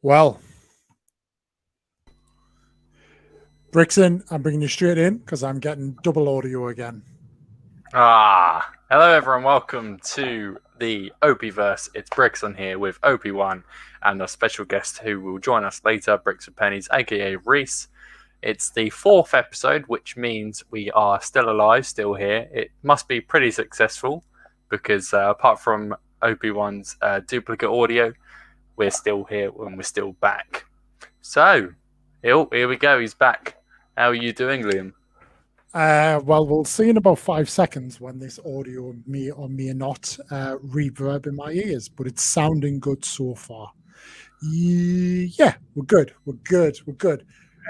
Well, Brixton, I'm bringing you straight in because I'm getting double audio again. Hello everyone, welcome to the OPIE-VERSE. It's Brixton here with OP1 and a special guest who will join us later, BRICKS4PENNIES, aka Rhys. It's the fourth episode, which means we are still alive, still here. It must be pretty successful because apart from OP1's duplicate audio, we're still here and we're still back. So, here we go, he's back. How are you doing, Liam? Well, we'll see in about 5 seconds when this audio may or may not reverb in my ears, but it's sounding good so far. Yeah, we're good.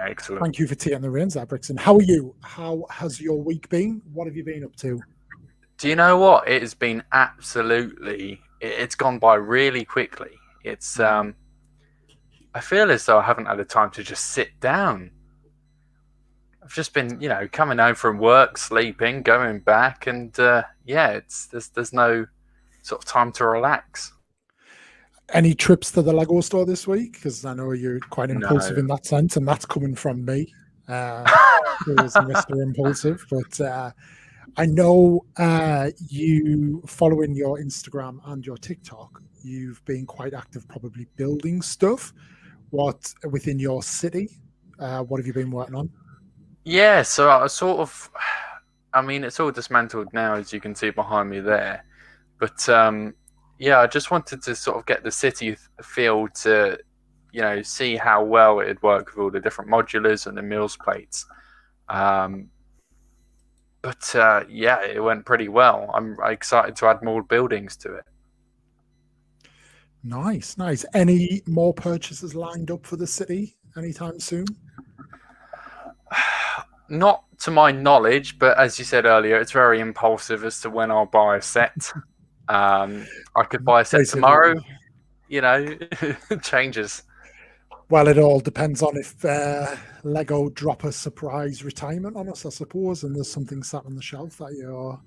Excellent. Thank you for taking the reins there, Brixton. How are you? How has your week been? What have you been up to? Do you know what? It has been it's gone by really quickly. It's, I feel as though I haven't had the time to just sit down. I've just been, coming home from work, sleeping, going back, and there's no sort of time to relax. Any trips to the Lego store this week? Because I know you're quite impulsive in that sense, and that's coming from me, who is Mr. Impulsive. But I know you, following your Instagram and your TikTok, you've been quite active, probably building stuff. What within your city? What have you been working on? Yeah, so it's all dismantled now, as you can see behind me there. But I just wanted to sort of get the city feel to, see how well it'd work with all the different modulars and the meals plates. It went pretty well. I'm excited to add more buildings to it. Nice. Any more purchases lined up for the city anytime soon? Not to my knowledge, but as you said earlier, it's very impulsive as to when I'll buy a set. I could buy a set tomorrow. It changes. Well, it all depends on if Lego drop a surprise retirement on us, I suppose, and there's something sat on the shelf that you're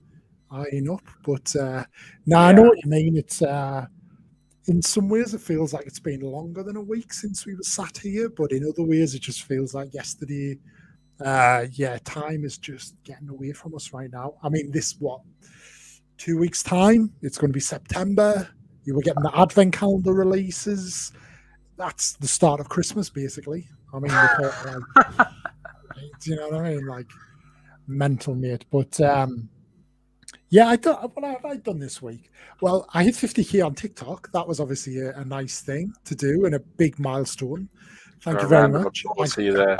eyeing up. But I know what you mean. It's in some ways it feels like it's been longer than a week since we were sat here, but in other ways it just feels like yesterday. Time is just getting away from us right now. I mean, 2 weeks time, it's going to be September. You were getting the advent calendar releases. That's the start of Christmas, basically. I mean, do you know what I mean? Like, mental, mate. But what have I done this week? Well, I hit 50k on TikTok. That was obviously a nice thing to do and a big milestone. Thank you very much. I see you there.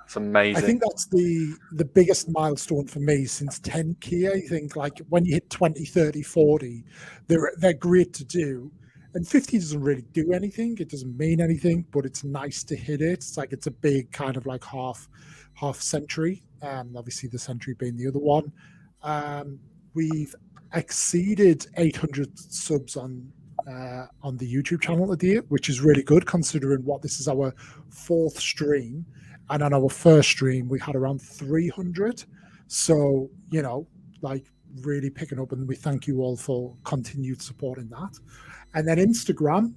It's amazing. I think that's the biggest milestone for me since 10k. I think, like, when you hit 20, 30, 40, they're great to do. And 50 doesn't really do anything. It doesn't mean anything, but it's nice to hit it. It's like it's a big kind of like half century. Obviously the century being the other one. We've exceeded 800 subs on the YouTube channel today, which is really good considering this is our fourth stream. And on our first stream, we had around 300. So, really picking up. And we thank you all for continued support in that. And then Instagram,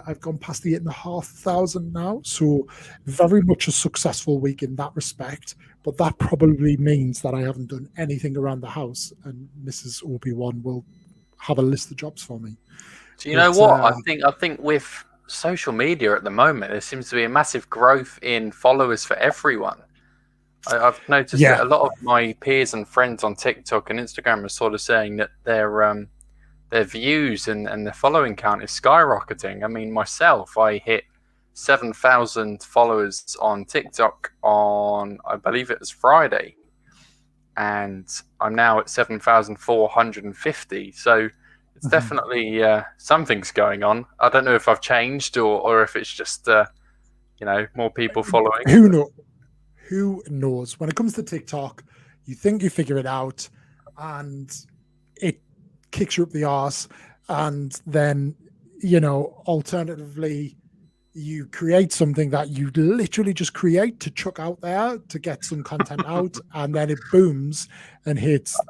I've gone past the 8,500 now. So very much a successful week in that respect. But that probably means that I haven't done anything around the house. And Mrs. OP1 will have a list of jobs for me. Do you know what? I think with social media at the moment, there seems to be a massive growth in followers for everyone. I've noticed that a lot of my peers and friends on TikTok and Instagram are sort of saying that their views and their following count is skyrocketing. I mean, myself, I hit 7,000 followers on TikTok on, I believe it was Friday, and I'm now at 7,450. So it's definitely something's going on. I don't know if I've changed or if it's just more people following. Who knows? When it comes to TikTok, you think you figure it out, and it kicks you up the arse, and then alternatively, you create something that you literally just create to chuck out there to get some content out, and then it booms and hits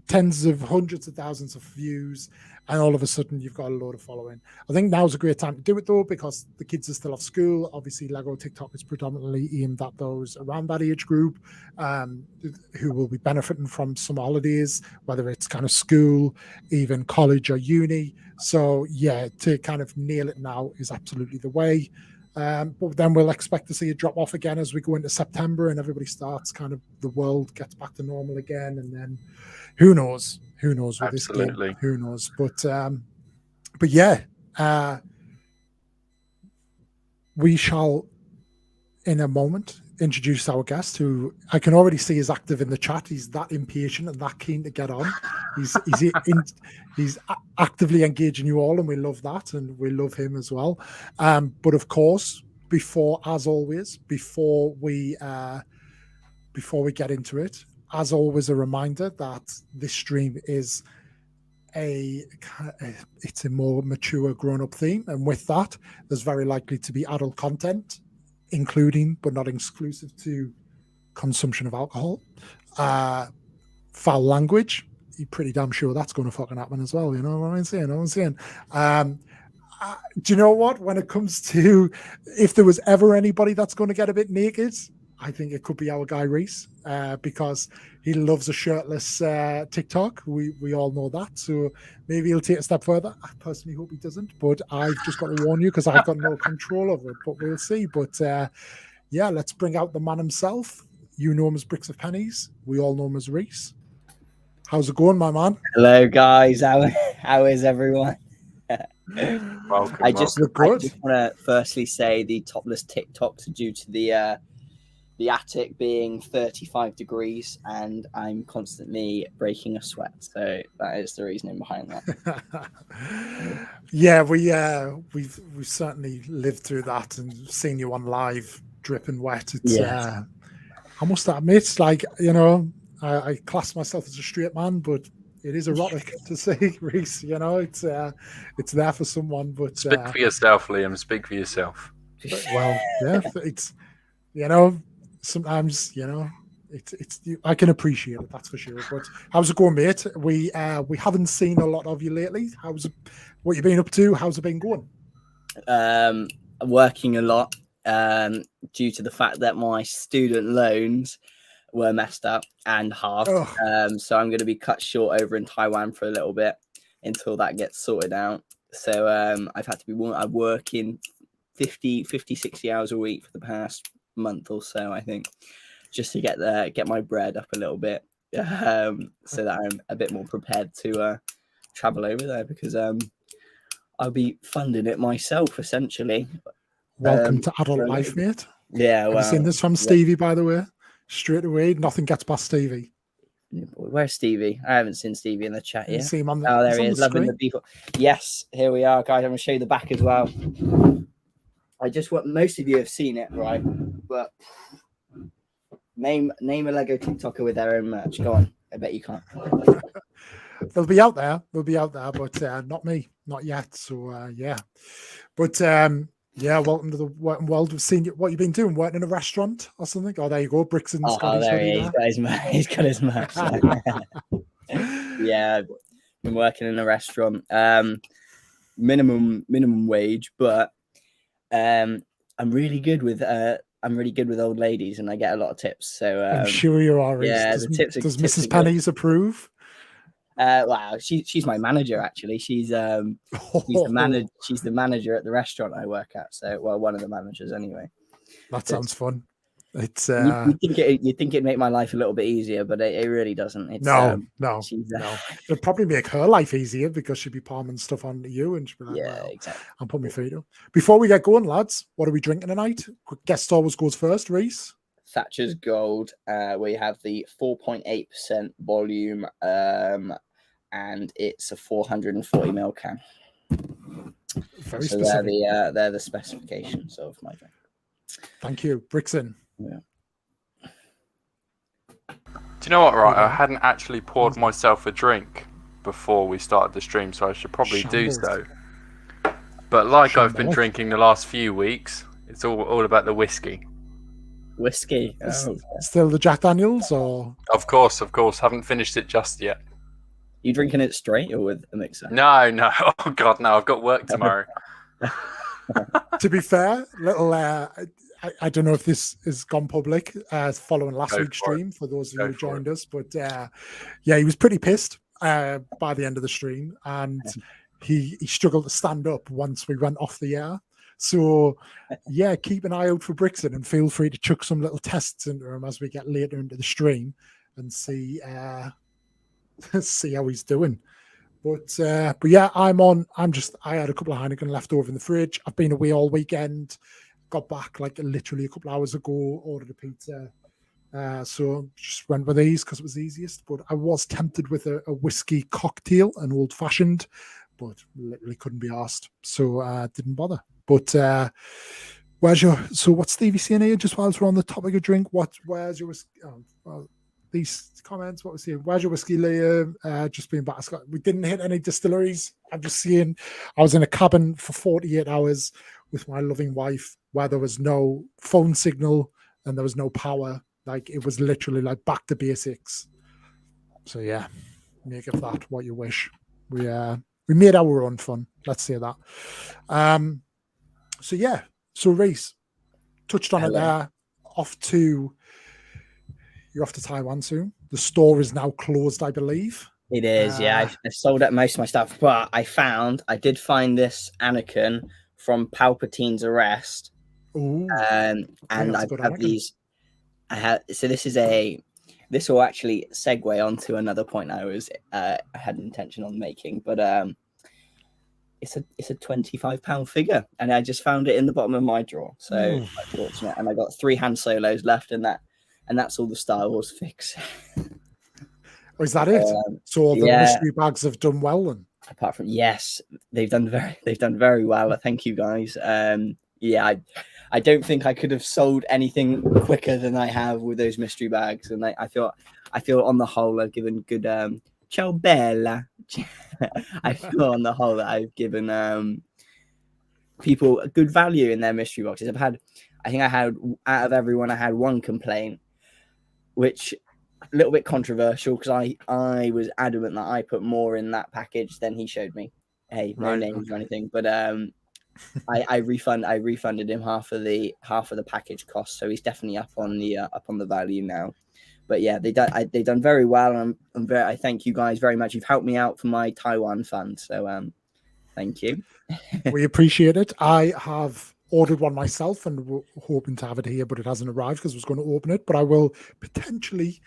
tens of hundreds of thousands of views, and all of a sudden you've got a load of following. I think now's a great time to do it though, because the kids are still off school. Obviously, Lego TikTok is predominantly aimed at those around that age group, who will be benefiting from some holidays, whether it's kind of school, even college or uni. So yeah, to kind of nail it now is absolutely the way. But then we'll expect to see a drop off again as we go into September and everybody starts kind of, the world gets back to normal again, and then who knows with Absolutely. this game, who knows. But yeah, we shall in a moment introduce our guest, who I can already see is active in the chat. He's that impatient and that keen to get on. He's actively engaging you all, and we love that, and we love him as well. But of course, before we get into it, as always, a reminder that this stream is it's a more mature, grown-up theme, and with that, there's very likely to be adult content, including but not exclusive to consumption of alcohol, foul language. You're pretty damn sure that's going to fucking happen as well. You know what I'm saying? Do you know what? When it comes to, if there was ever anybody that's going to get a bit naked, I think it could be our guy Rhys, because he loves a shirtless TikTok. We all know that. So maybe he'll take a step further. I personally hope he doesn't, but I've just got to warn you because I've got no control over it. But we'll see. But yeah, let's bring out the man himself. You know him as Bricks of Pennies. We all know him as Rhys. How's it going, my man? Hello, guys. How is everyone? Welcome. I just want to firstly say the topless TikToks are due to the attic being 35 degrees, and I'm constantly breaking a sweat. So that is the reasoning behind that. Yeah, we've certainly lived through that and seen you on live, dripping wet. It's I must admit, like, you know, I class myself as a straight man, but it is erotic to see, Rhys. You know, it's there for someone. But speak for yourself, Liam. Speak for yourself. Well, yeah, it's, you know, sometimes, you know, it's I can appreciate it, that's for sure. But how's it going, mate? We haven't seen a lot of you lately. What you been up to? How's it been going? Working a lot due to the fact that my student loans were messed up and halved. So I'm going to be cut short over in Taiwan for a little bit until that gets sorted out. So I've had to be working 50, 60 hours a week for the past month or so, I think, just to get my bread up a little bit, so that I'm a bit more prepared to travel over there, because I'll be funding it myself, essentially. Welcome to adult life, mate. Yeah, well, have you seen this from Stevie, by the way? Straight away, nothing gets past Stevie. Where's Stevie? I haven't seen Stevie in the chat yet. See him on there he is, loving the people. Yes, here we are, guys. I'm going to show you the back as well. I just want, most of you have seen it, right? But name a Lego TikToker with their own merch. Go on. I bet you can't. They'll be out there, but not me, not yet. So yeah, but yeah, welcome to the working world. We've seen you, what you've been doing, working in a restaurant or something. Oh, there you go, Bricks and Scotty's. Oh, there he is. He's got his merch. Yeah, I've been working in a restaurant, minimum wage, but I'm really good with old ladies, and I get a lot of tips. So I'm sure you are. Yeah, does Mrs. Pennies approve? Wow, she's my manager, actually. She's the manager at the restaurant I work at. So, well, one of the managers anyway. That sounds fun. It's you think it'd make my life a little bit easier, but it really doesn't. It's, no. It'd probably make her life easier, because she'd be palming stuff onto you, and she'd be like, yeah, well, exactly. I'll put my feet up. Before we get going, lads, what are we drinking tonight? Guest always goes first, Rhys. Thatcher's Gold. We have the 4.8% volume, and it's a 440ml can. Very specific. They're the specifications of my drink. Thank you, Brickson. Yeah. Do you know what? Right, I hadn't actually poured myself a drink before we started the stream, so I should probably do so. But like I've been drinking the last few weeks, it's all about the whiskey. Whiskey. Still the Jack Daniels, or? Of course. Haven't finished it just yet. You drinking it straight or with a mixer? No. Oh God, no! I've got work tomorrow. To be fair, little I don't know if this has gone public following last week's stream for those of you who joined us, but yeah, he was pretty pissed by the end of the stream, and he struggled to stand up once we went off the air. So yeah, keep an eye out for Brixton and feel free to chuck some little tests into him as we get later into the stream and see see how he's doing. But yeah, I had a couple of Heineken left over in the fridge. I've been away all weekend. Got back like literally a couple of hours ago, ordered a pizza. So just went with these because it was easiest. But I was tempted with a whiskey cocktail, an old fashioned, but literally couldn't be asked. So didn't bother. But what's Stevie saying here just whilst we're on the topic of drink? Where's your whiskey? These comments, what was here? Where's your whiskey, Leah? Just being back. We didn't hit any distilleries. I'm just saying I was in a cabin for 48 hours with my loving wife where there was no phone signal and there was no power. Like it was literally like back to basics. So yeah, make of that what you wish. We made our own fun. Let's say that. So yeah. So Rhys touched on it there. You're off to Taiwan soon. The store is now closed, I believe. It is, yeah. I sold out most of my stuff, but I did find this Anakin from Palpatine's arrest. Ooh, and I have these. This will actually segue onto another point I had an intention on making, but it's a £25 figure, and I just found it in the bottom of my drawer. So fortunate, and I got 3 Han Solos left in that. And that's all the Star Wars fix. Oh, is that it? So the mystery bags have done well, then. Apart from they've done very well. Thank you guys. I don't think I could have sold anything quicker than I have with those mystery bags, and I feel on the whole I've given good ciao bella. I feel on the whole that I've given people a good value in their mystery boxes. Out of everyone I had one complaint, which a little bit controversial because I was adamant that I put more in that package than he showed me. Hey, no names or anything, but I refunded him half of the package cost, so he's definitely up on the value now. But yeah, they've done very well, and I thank you guys very much. You've helped me out for my Taiwan fund, so thank you. We appreciate it. I have ordered one myself and we're hoping to have it here, but it hasn't arrived because I was going to open it. But I will potentially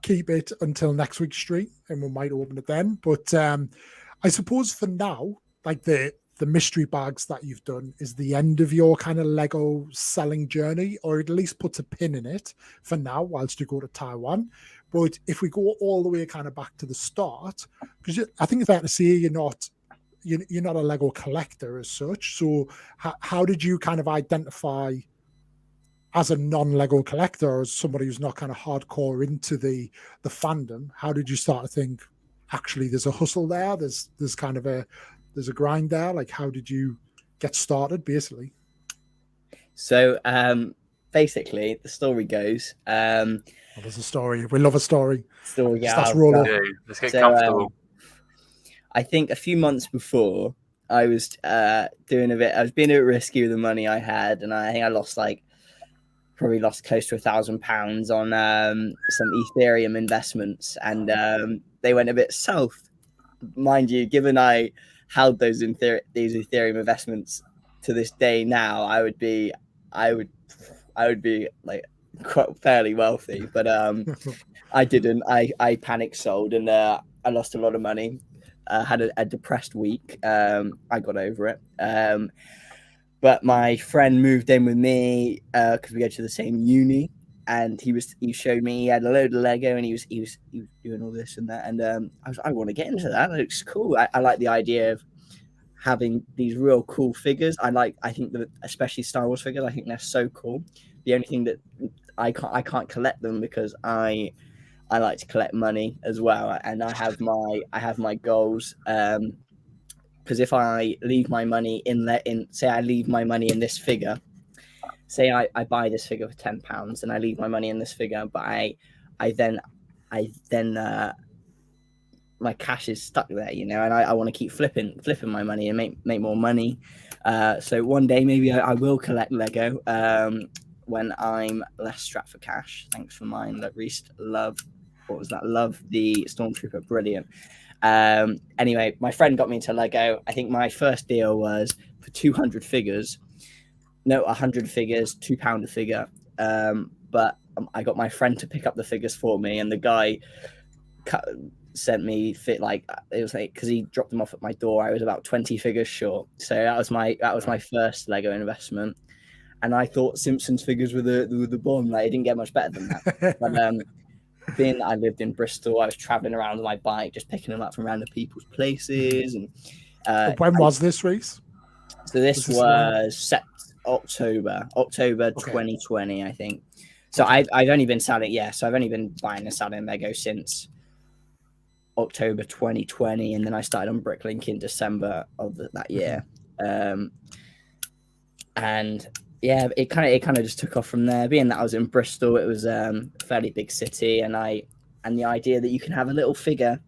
keep it until next week's stream, and we might open it then. But I suppose for now, like the mystery bags that you've done is the end of your kind of Lego selling journey, or at least puts a pin in it for now whilst you go to Taiwan. But if we go all the way kind of back to the start, because I think it's fair to say you're not a Lego collector as such. So how did you kind of identify as a non-Lego collector, or as somebody who's not kind of hardcore into the fandom? How did you start to think, actually, there's a hustle there? There's kind of a grind there. Like, how did you get started, basically? So basically, the story goes. There's a story. We love a story. Yeah. Let's roll up. Let's get comfortable. I think a few months before, I was doing a bit. I was being a bit risky with the money I had, and I think I probably lost close to £1,000 on some Ethereum investments, and they went a bit south. Mind you, given I held these Ethereum investments to this day now, I would be like quite fairly wealthy, but I didn't. I panic sold, and I lost a lot of money. Had a depressed week. I got over it. But my friend moved in with me because we go to the same uni, and he showed me he had a load of Lego, and he was doing all this and that, and I want to get into that. It looks cool. I like the idea of having these real cool figures. I think that especially Star Wars figures, I think they're so cool. The only thing that I can't collect them because I like to collect money as well, and I have my goals. Because if I leave my money say I leave my money in this figure, say I buy this figure for £10 and I leave my money in this figure, but I then cash is stuck there, and I want to keep flipping my money and make more money. So one day maybe I will collect Lego when I'm less strapped for cash. Thanks for mine. Look, Rhys, love the Stormtrooper, brilliant. Anyway, my friend got me into Lego. I think my first deal was for 200 figures. No, 100 figures, £2 a figure. But I got my friend to pick up the figures for me, and the guy sent me it was like, because he dropped them off at my door, I was about 20 figures short. So that was my first Lego investment, and I thought Simpsons figures were the bomb. Like, it didn't get much better than that. But being that I lived in Bristol, I was traveling around on my bike, just picking them up from random people's places. And when was this, Rhys? So this was October 2020, I think. So I've only been selling, so I've only been buying and selling Lego since October 2020, and then I started on Bricklink in December of that year. And yeah, it kind of just took off from there. Being that I was in Bristol, it was a fairly big city, and the idea that you can have a little figure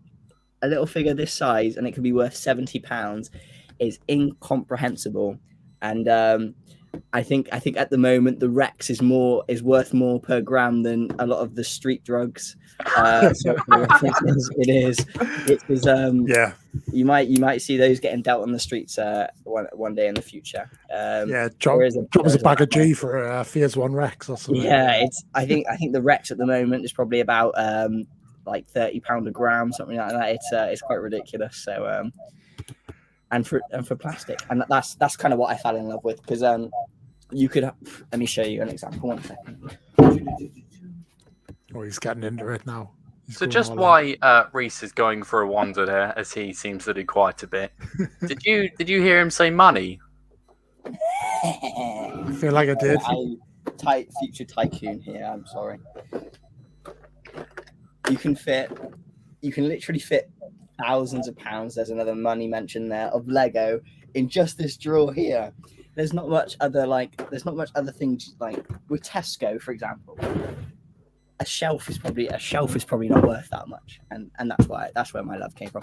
this size and it could be worth £70 is incomprehensible. And I think at the moment the Rex is worth more per gram than a lot of the street drugs. So it is. Yeah. You might see those getting dealt on the streets one day in the future. Drop us a bag of G for a Phase 1 Rex or something. Yeah, I think the Rex at the moment is probably about like £30 a gram, something like that. It's quite ridiculous. So and for plastic, and that's kind of what I fell in love with, because you could let me show you an example. 1 second. Oh, he's getting into it now. So just why Rhys is going for a wander there, as he seems to do quite a bit. Did you hear him say money? I feel like I did. Future tycoon here. I'm sorry. You can literally fit thousands of pounds. There's another money mention there of Lego in just this drawer here. There's not much other things, like with Tesco, for example. A shelf is probably not worth that much, and that's where my love came from.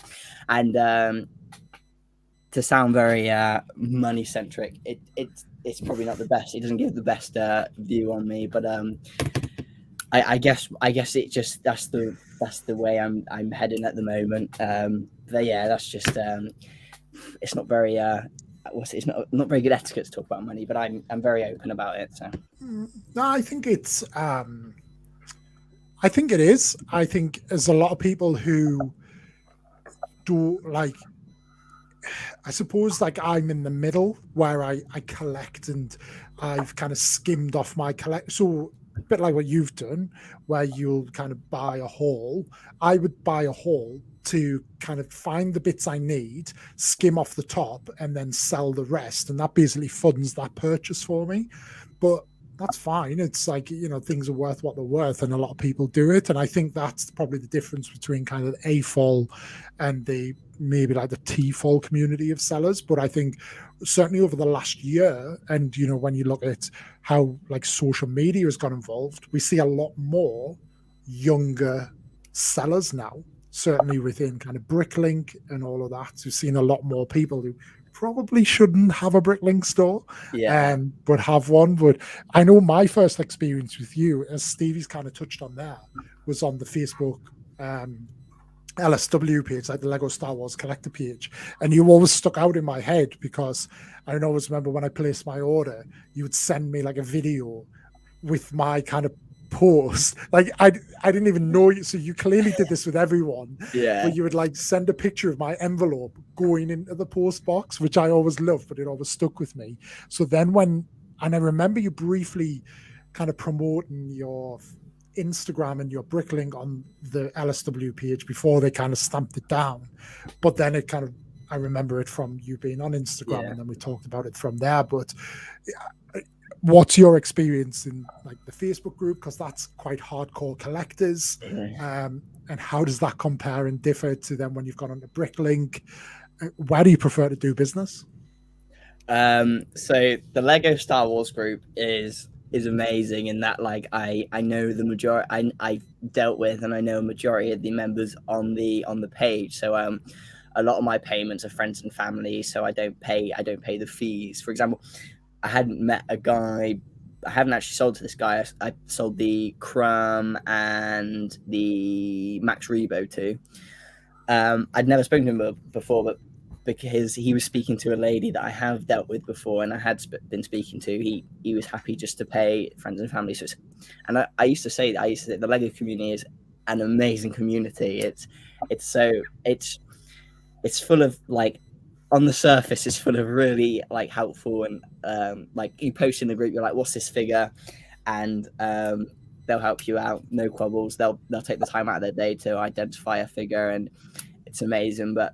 And to sound very money centric, it's probably not the best. It doesn't give the best view on me, but I guess it just that's the way I'm heading at the moment. But yeah, that's just it's not very it's not very good etiquette to talk about money, but I'm very open about it. So no, I think it's I think it is. I think there's a lot of people who do, like, I suppose, like, I'm in the middle where I collect, and I've kind of skimmed off my collect. So a bit like what you've done, where you'll kind of buy a haul. I would buy a haul to kind of find the bits I need, skim off the top, and then sell the rest. And that basically funds that purchase for me. But that's fine. It's like, things are worth what they're worth, and a lot of people do it. And I think that's probably the difference between kind of the A-fall and maybe like the T-fall community of sellers. But I think certainly over the last year, and when you look at how like social media has got involved, we see a lot more younger sellers now, certainly within kind of Bricklink and all of that. So we've seen a lot more people who probably shouldn't have a Bricklink store, but have one. But I know my first experience with you, as Stevie's kind of touched on there, was on the Facebook LSW page, like the Lego Star Wars collector page. And you always stuck out in my head, because I always remember when I placed my order, you would send me like a video with my kind of post. Like I didn't even know you, so you clearly did this with everyone. Yeah. Where you would like send a picture of my envelope going into the post box, which I always loved, but it always stuck with me. So then and I remember you briefly kind of promoting your Instagram and your Bricklink on the LSW page before they kind of stamped it down. But then it kind of, I remember it from you being on Instagram, and then we talked about it from there. But what's your experience in like the Facebook group? Because that's quite hardcore collectors. And how does that compare and differ to then when you've gone on the Bricklink? Where do you prefer to do business? So the Lego Star Wars group is is amazing in that, like, I know the majority, I dealt with, and I know a majority of the members on the page. So a lot of my payments are friends and family, so I don't pay the fees. For example, I hadn't met a guy. I haven't actually sold to this guy. I sold the Crumb and the Max Rebo to. I'd never spoken to him before, but because he was speaking to a lady that I have dealt with before and I had been speaking to, he was happy just to pay friends and family. So I used to say the Lego community is an amazing community. It's full of, like, on the surface, it's full of really, like, helpful, and like, you post in the group, you're like, what's this figure, and they'll help you out, no quibbles. They'll take the time out of their day to identify a figure, and it's amazing. But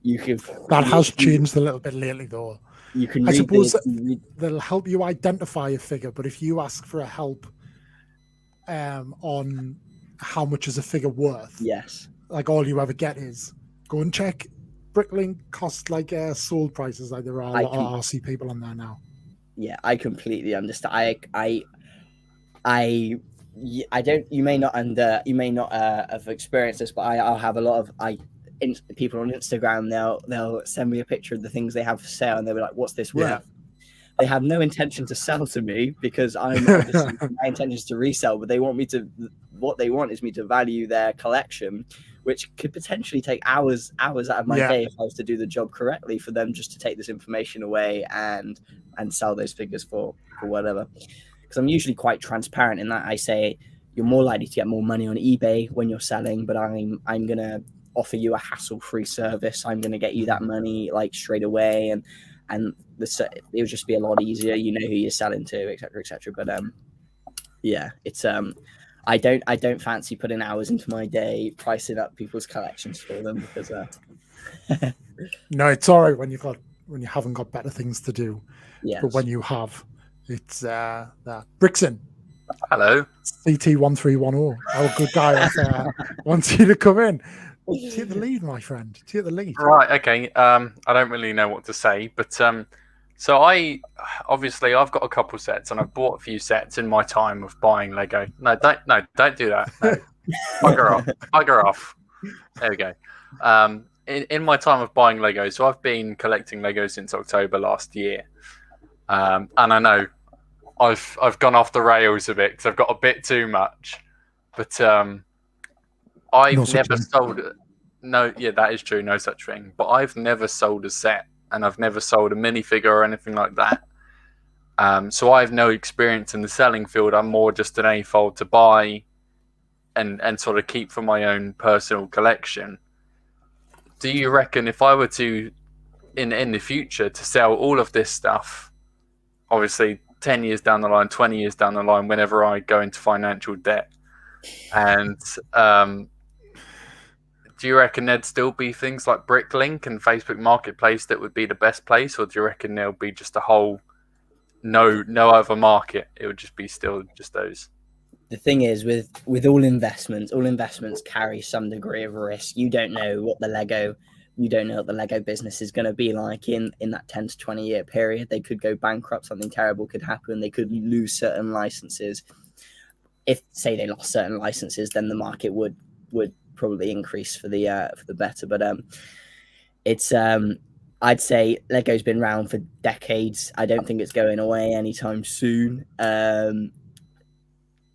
that has changed a little bit lately, though. You can I suppose they'll help you identify a figure, but if you ask for a help on how much is a figure worth, yes, like, all you ever get is go and check Bricklink cost, like, sold prices. Like, there are a lot of RC people on there now. Yeah, I completely understand. I don't. You may not have experienced this, but I'll have a lot of people on Instagram. They'll send me a picture of the things they have for sale, and they'll be like, "What's this worth?" Yeah. They have no intention to sell to me, because my intention is to resell, but what they want is me to value their collection, which could potentially take hours out of my day if I was to do the job correctly, for them just to take this information away and sell those figures for whatever. Because I'm usually quite transparent in that I say you're more likely to get more money on eBay when you're selling, but I'm gonna offer you a hassle-free service. I'm gonna get you that money, like, straight away, and it would just be a lot easier. You know who you're selling to, etc. But it's I don't fancy putting hours into my day pricing up people's collections for them, because no, it's all right when you haven't got better things to do. Yes. But when you have, it's that Brickson. Hello. CT1310. Our good guy wants you to come in. Take the lead, my friend. Take the lead. Right. Okay. I don't really know what to say, but so I've got a couple sets, and I've bought a few sets in my time of buying Lego. No, don't do that. No. Bugger off. There we go. In my time of buying Lego, so I've been collecting Lego since October last year, and I know I've gone off the rails a bit because I've got a bit too much, but I've never sold it. No, yeah, that is true. No such thing. But I've never sold a set, and I've never sold a minifigure or anything like that. So I have no experience in the selling field. I'm more just an AFOL to buy and sort of keep for my own personal collection. Do you reckon if I were to, in the future, to sell all of this stuff, obviously 10 years down the line, 20 years down the line, whenever I go into financial debt, and do you reckon there'd still be things like Bricklink and Facebook Marketplace that would be the best place, or do you reckon there'll be just a whole no other market? It would just be still just those. The thing is, with all investments carry some degree of risk. You don't know what the Lego business is going to be like in that 10 to 20 year period. They could go bankrupt. Something terrible could happen. They could lose certain licenses. If, say, they lost certain licenses, then the market would probably increase for the better. But it's I'd say Lego's been around for decades. I don't think it's going away anytime soon.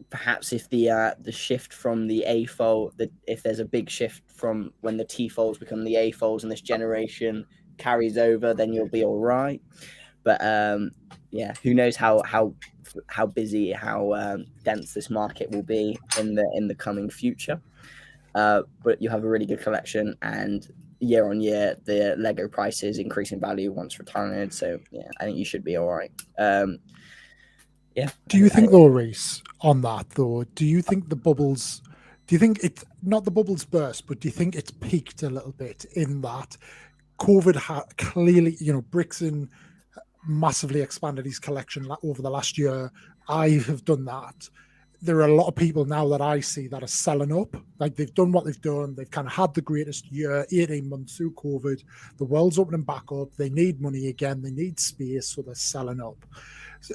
Perhaps if the shift from the A-fold, if there's a big shift from when the T-folds become the A-folds and this generation carries over, then you'll be all right. But who knows how busy, how dense this market will be in the coming future. But you have a really good collection, and year on year the Lego prices increase in value once retired. So yeah, I think you should be all right. Do you think, though, Rhys, on that though, do you think the bubbles? Do you think it's not the bubbles burst, but do you think it's peaked a little bit in that COVID clearly, Brickson massively expanded his collection over the last year. I have done that. There are a lot of people now that I see that are selling up. Like, they've done what they've done. They've kind of had the greatest year, 18 months through COVID. The world's opening back up. They need money again. They need space, so they're selling up.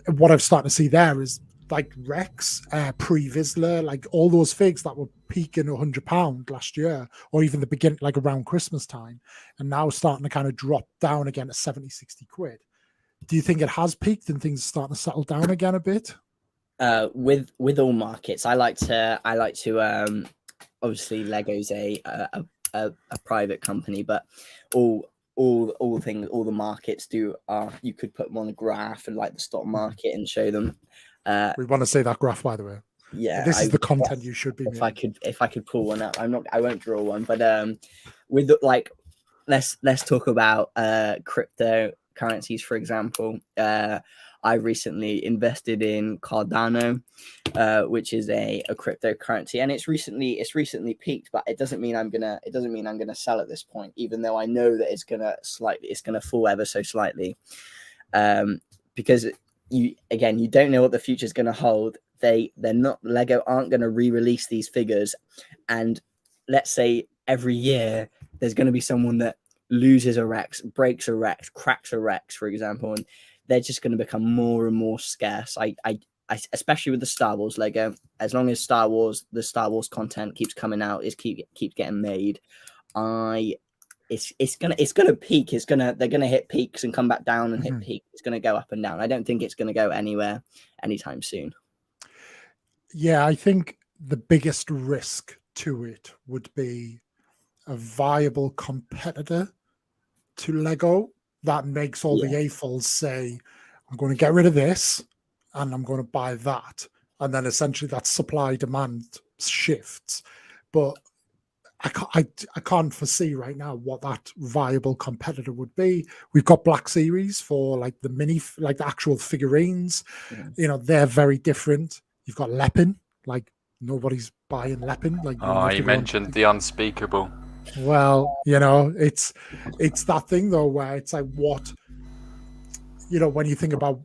What I've started to see there is like Rex, pre-Vizsla, like all those figs that were peaking £100 last year, or even the beginning, like around Christmas time, and now starting to kind of drop down again to 70, 60 quid. Do you think it has peaked and things are starting to settle down again a bit? With all markets, I like to obviously Lego's a private company, but all the markets you could put them on a graph and like the stock market and show them. We want to see that graph, by the way. Yeah, this is the content you should be making. If I could pull one up, I won't draw one, but with like let's talk about cryptocurrencies, for example. I recently invested in Cardano, which is a cryptocurrency, and it's recently peaked, but it doesn't mean I'm gonna sell at this point, even though I know that it's gonna fall ever so slightly, because you don't know what the future is gonna hold. Lego aren't gonna re-release these figures, and let's say every year there's gonna be someone that loses a Rex, breaks a Rex, cracks a Rex, for example, and they're just going to become more and more scarce. I especially with the Star Wars Lego, as long as the Star Wars content keeps coming out, keeps getting made, it's gonna peak. They're gonna hit peaks and come back down and hit peaks. It's gonna go up and down. I don't think it's gonna go anywhere anytime soon. Yeah, I think the biggest risk to it would be a viable competitor to Lego that makes all the AFOLs say, I'm going to get rid of this and I'm going to buy that. And then essentially that supply demand shifts. But I can't foresee right now what that viable competitor would be. We've got Black Series for like the actual figurines. You know, they're very different. You've got Lepin, like nobody's buying Lepin. Like, you mentioned the unspeakable. Well, you know, it's that thing though where it's like what, you know, when you think about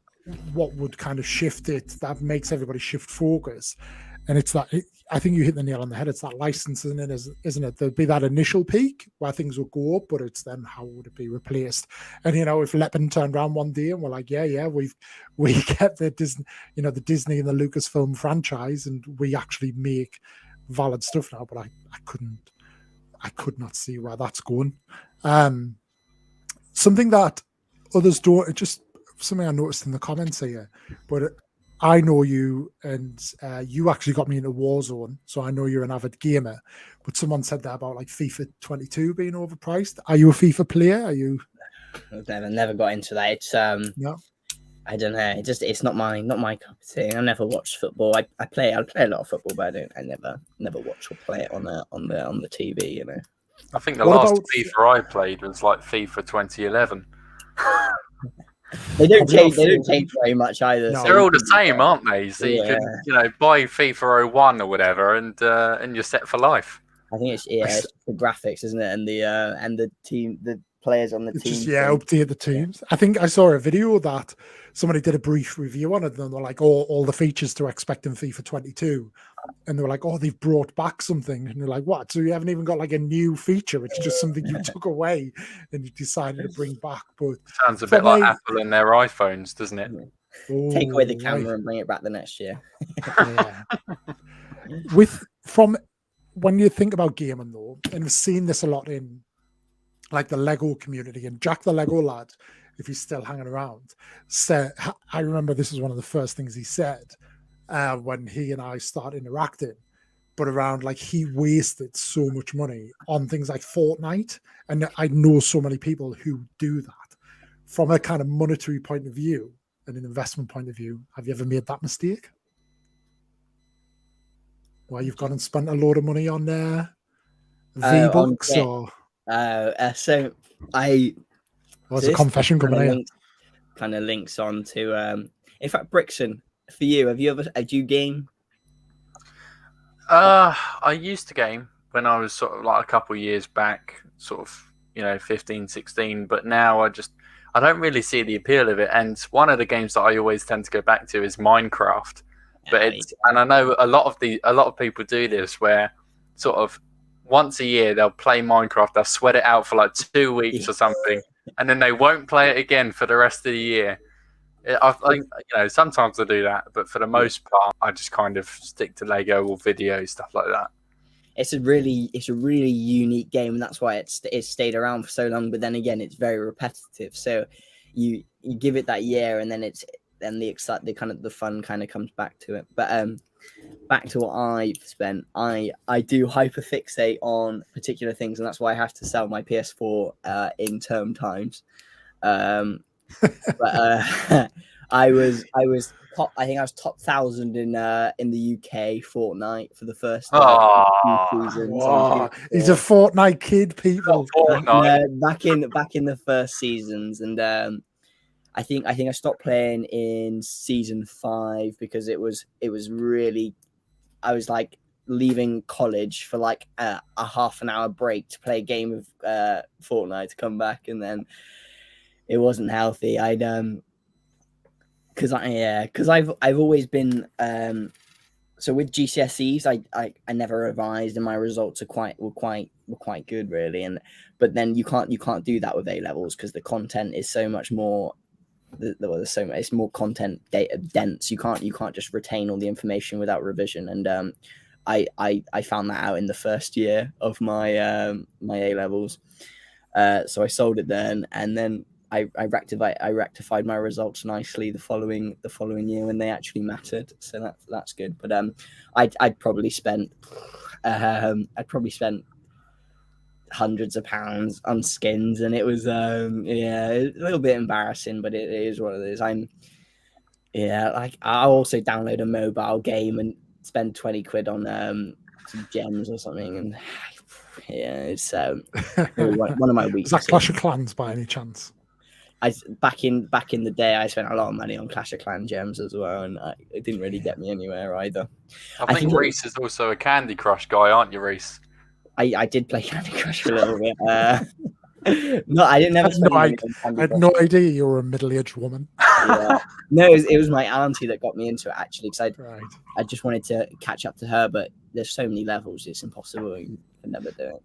what would kind of shift it, that makes everybody shift focus, and it's that I think you hit the nail on the head. It's that licensing, isn't it? There'd be that initial peak where things will go up, but it's then how would it be replaced? And you know, if Lepin turned around one day and we're like, we get the Disney, you know, the Disney and the Lucasfilm franchise, and we actually make valid stuff now, but I could not see where that's going. Something that others don't, just something I noticed in the comments here, but I know you, and you actually got me into Warzone, so I know you're an avid gamer, but someone said that about like FIFA 22 being overpriced. Are you a FIFA player? Are you? I've never got into that. It's no. I don't know. It's not my cup of tea. I never watched football. I play a lot of football, but I never watch or play it on the TV. You know. I think the last FIFA I played was like FIFA 2011. They don't change very much either. No, they're all the same, aren't they? So you can, buy FIFA 01 or whatever, and you're set for life. I think it's the graphics, isn't it, and the team, the players on the team. Update the teams. I think I saw a video that somebody did a brief review on it, and they're like, all the features to expect in FIFA 22. And they were like, they've brought back something. And they're like, what? So you haven't even got like a new feature. It's just something you took away and you decided to bring back. But sounds a bit like Apple and their iPhones, doesn't it? Take away the camera and bring it back the next year. Yeah. When you think about gaming though, and we've seen this a lot in like the Lego community, and Jack the Lego lad, if he's still hanging around, said, I remember this is one of the first things he said when he and I started interacting, but around like he wasted so much money on things like Fortnite. And I know so many people who do that from a kind of monetary point of view and an investment point of view. Have you ever made that mistake? Where you've gone and spent a load of money on V-Bucks or? So I... What's a confession coming in? Kind of links on to... in fact, Brickson, for you, do you game? I used to game when I was sort of like a couple of years back, sort of, 15, 16, but now I don't really see the appeal of it. And one of the games that I always tend to go back to is Minecraft. But and I know a lot of people do this where sort of once a year they'll play Minecraft, they'll sweat it out for like 2 weeks or something, and then they won't play it again for the rest of the year. I think sometimes I do that, but for the most part, I just kind of stick to Lego or video stuff like that. It's a really unique game, and that's why it's stayed around for so long. But then again, it's very repetitive. So you give it that year, and then the fun kind of comes back to it. But back to what I've spent, I do hyperfixate on particular things, and that's why I have to sell my PS4 in term times. But I think I was top 1,000 in the UK Fortnite for the first few seasons. He's a Fortnite kid, people. Back in the first seasons, and I think I stopped playing in season 5 because it was really, I was like leaving college for like a half an hour break to play a game of Fortnite to come back, and then it wasn't healthy. Because I've always been so with GCSEs I never revised, and my results were quite good really, but then you can't do that with A levels because the content is so much more. It's more content data dense. You can't just retain all the information without revision, and I found that out in the first year of my my A levels. So I sold it then, and then I rectified my results nicely the following year when they actually mattered. So that's good. But I'd probably spent hundreds of pounds on skins, and it was a little bit embarrassing, but it is what it is. I'll also download a mobile game and spend 20 quid on some gems or something, and it's one of my weeks. Is that Clash of Clans by any chance? Back in the day, I spent a lot of money on Clash of Clans gems as well, and it didn't really get me anywhere either. I think Rhys is also a Candy Crush guy, aren't you, Rhys? I did play Candy Crush for a little bit. No, I didn't ever. I had no idea you were a middle-aged woman. Yeah. No, it was my auntie that got me into it actually, because I just wanted to catch up to her, but there's so many levels, it's impossible. You can never do it.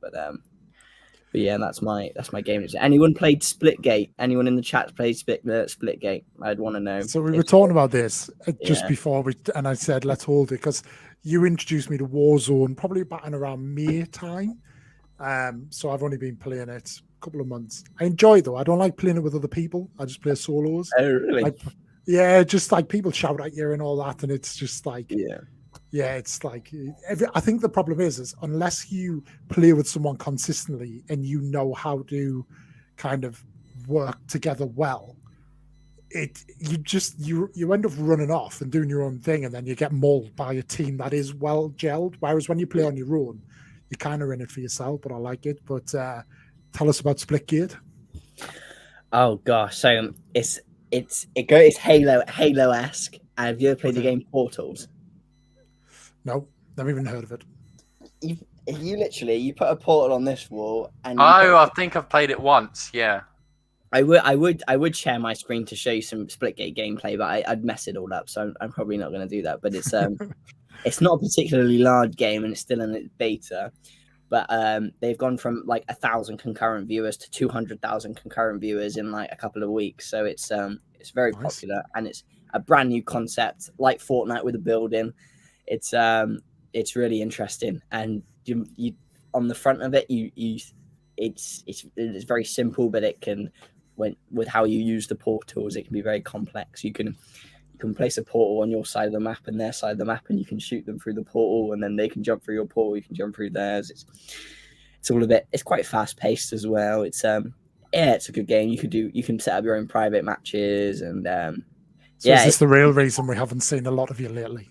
But yeah, that's my game. Anyone played Splitgate? Anyone in the chat played Splitgate? I'd want to know. So we were talking about this just before and I said let's hold it because you introduced me to Warzone probably back in around May time. So I've only been playing it a couple of months. I enjoy it though. I don't like playing it with other people. I just play solos. Oh really? Just like people shout at you and all that, and it's just like it's like I think the problem is unless you play with someone consistently and you know how to kind of work together well, you end up running off and doing your own thing, and then you get mauled by a team that is well gelled. Whereas when you play on your own, you're kind of in it for yourself. But I like it. But tell us about Splitgate. Oh gosh, so it's Halo-esque. Have you ever played the game Portals? No, never even heard of it. You put a portal on this wall, and I think I've played it once. Yeah, I would share my screen to show you some Splitgate gameplay, but I'd mess it all up, so I'm probably not going to do that. But it's it's not a particularly large game, and it's still in its beta. But they've gone from like 1,000 concurrent viewers to 200,000 concurrent viewers in like a couple of weeks. So it's very popular, and it's a brand new concept, like Fortnite with a building. It's really interesting, and you on the front of it, it's very simple, but it can, with how you use the portals, it can be very complex. You can place a portal on your side of the map and their side of the map, and you can shoot them through the portal, and then they can jump through your portal. You can jump through theirs. It's all a bit. It's quite fast paced as well. It's it's a good game. You can set up your own private matches, and is this the real reason we haven't seen a lot of you lately?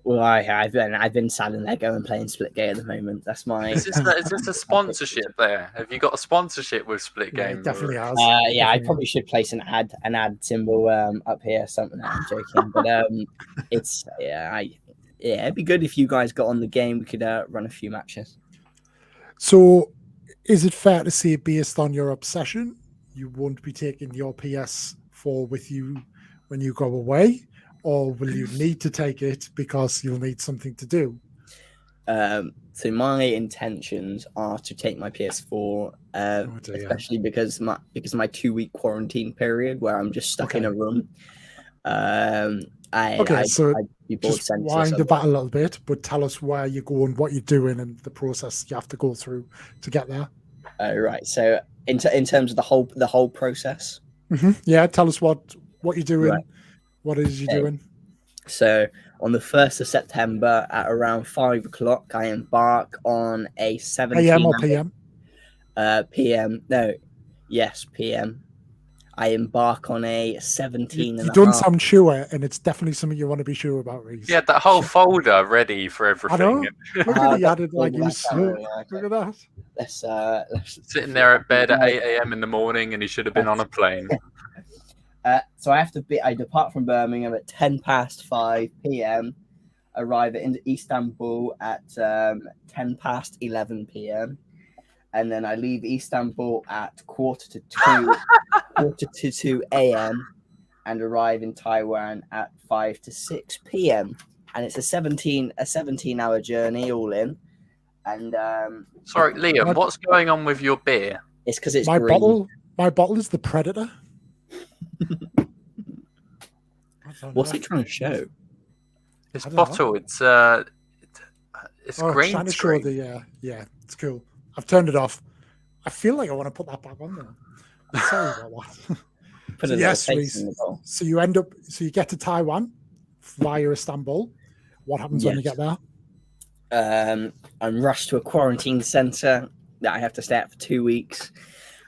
Well, I've been selling Lego and playing Splitgate at the moment. That's my. Is this a sponsorship there? Have you got a sponsorship with Splitgate? Yeah, it definitely has. I probably should place an ad symbol up here. Something. I'm joking, but it'd be good if you guys got on the game. We could run a few matches. So, is it fair to say, based on your obsession, you won't be taking your PS4 with you when you go away? Or will you need to take it because you'll need something to do? So my intentions are to take my PS4, especially because my 2-week quarantine period where I'm just stuck in a room. So I'd be bored just senseless wind it otherwise. back a little bit, but tell us where you're going, what you're doing, and the process you have to go through to get there. Right. So in terms of the whole process. Yeah, tell us what you're doing, Right. what it is you're doing. So on the 1st of September at around 5 o'clock, I embark on a 17 AM or PM? PM. No, yes, PM. I embark on a 17 You and a don't half. sound sure, and it's definitely something you want to be sure about, Rhys. Yeah, that whole folder ready for everything. I know. Look at he added like he was so. Okay. Look at that. Let's Sitting there at bed at 8 a.m. in the morning, and he should have been on a plane. So I depart from Birmingham at 10 past 5 p.m. Arrive in Istanbul at 10 past 11 p.m. And then I leave Istanbul at quarter to 2 a.m. and arrive in Taiwan at 5 to 6 p.m. And it's a 17-hour journey all in. And sorry, Liam, what's going on with your beer? It's because it's my green. My bottle is the Predator. What's it trying to show? This bottle, it's green trying to show screen. yeah, it's cool. I've turned it off. I feel like I want to put that back on there. Sorry about that. Yes, Rhys. So you get to Taiwan via Istanbul. What happens when you get there? I'm rushed to a quarantine center that I have to stay at for 2 weeks.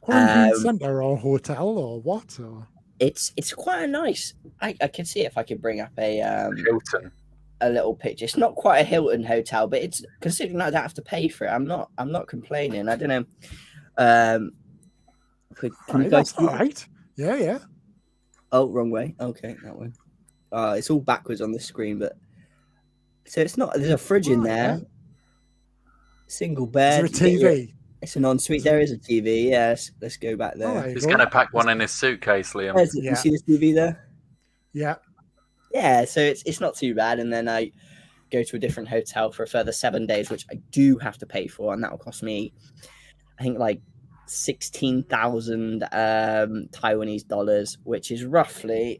Quarantine center or hotel or what? Or? It's quite a nice. I can see if I could bring up a Hilton. A little picture. It's not quite a Hilton hotel, but it's considering I don't have to pay for it. I'm not complaining. I don't know. That's all right. Yeah. Oh, wrong way. Okay, that way. It's all backwards on the screen, but so it's not. There's a fridge in there. Yeah. Single bed. Is there a TV? It's an ensuite. There is a TV. Yes. Let's go back there. He's going to pack one in his suitcase, Liam. You see the TV there? Yeah. Yeah. So it's not too bad. And then I go to a different hotel for a further 7 days, which I do have to pay for, and that will cost me, I think, like 16,000 Taiwanese dollars, which is roughly.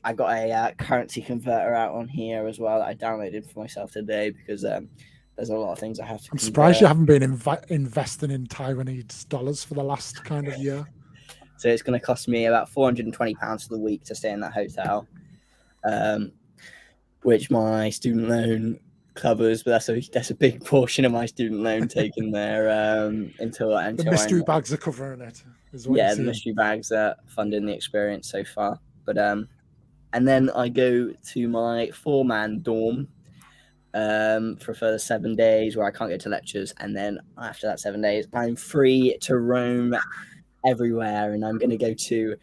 I got a currency converter out on here as well that I downloaded for myself today because there's a lot of things I have to. I'm surprised you haven't been investing in Taiwanese dollars for the last kind of year. So it's going to cost me about £420 for the week to stay in that hotel, which my student loan covers. But that's a big portion of my student loan taken there until the mystery bags are covering it. The mystery bags are funding the experience so far. But and then I go to my 4-man dorm for a further 7 days where I can't go to lectures, and then after that 7 days I'm free to roam everywhere, and I'm going to go to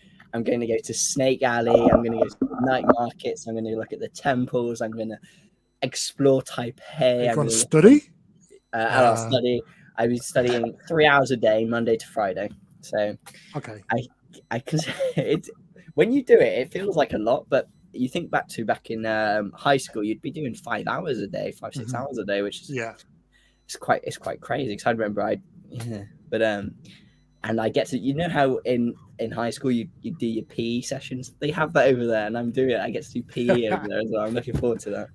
Snake Alley, I'm going to go to night markets, I'm going to look at the temples, I'm going to explore Taipei. I'm going to study? I'll study. I'll be studying 3 hours a day, Monday to Friday. So okay, I can. It's when you do it, it feels like a lot, but you think back in high school, you'd be doing 5 hours a day, 5-6 hours a day, which is it's quite crazy. Because I remember and I get to, how in high school you do your PE sessions. They have that over there, and I'm doing it. I get to do PE over there as well. I'm looking forward to that.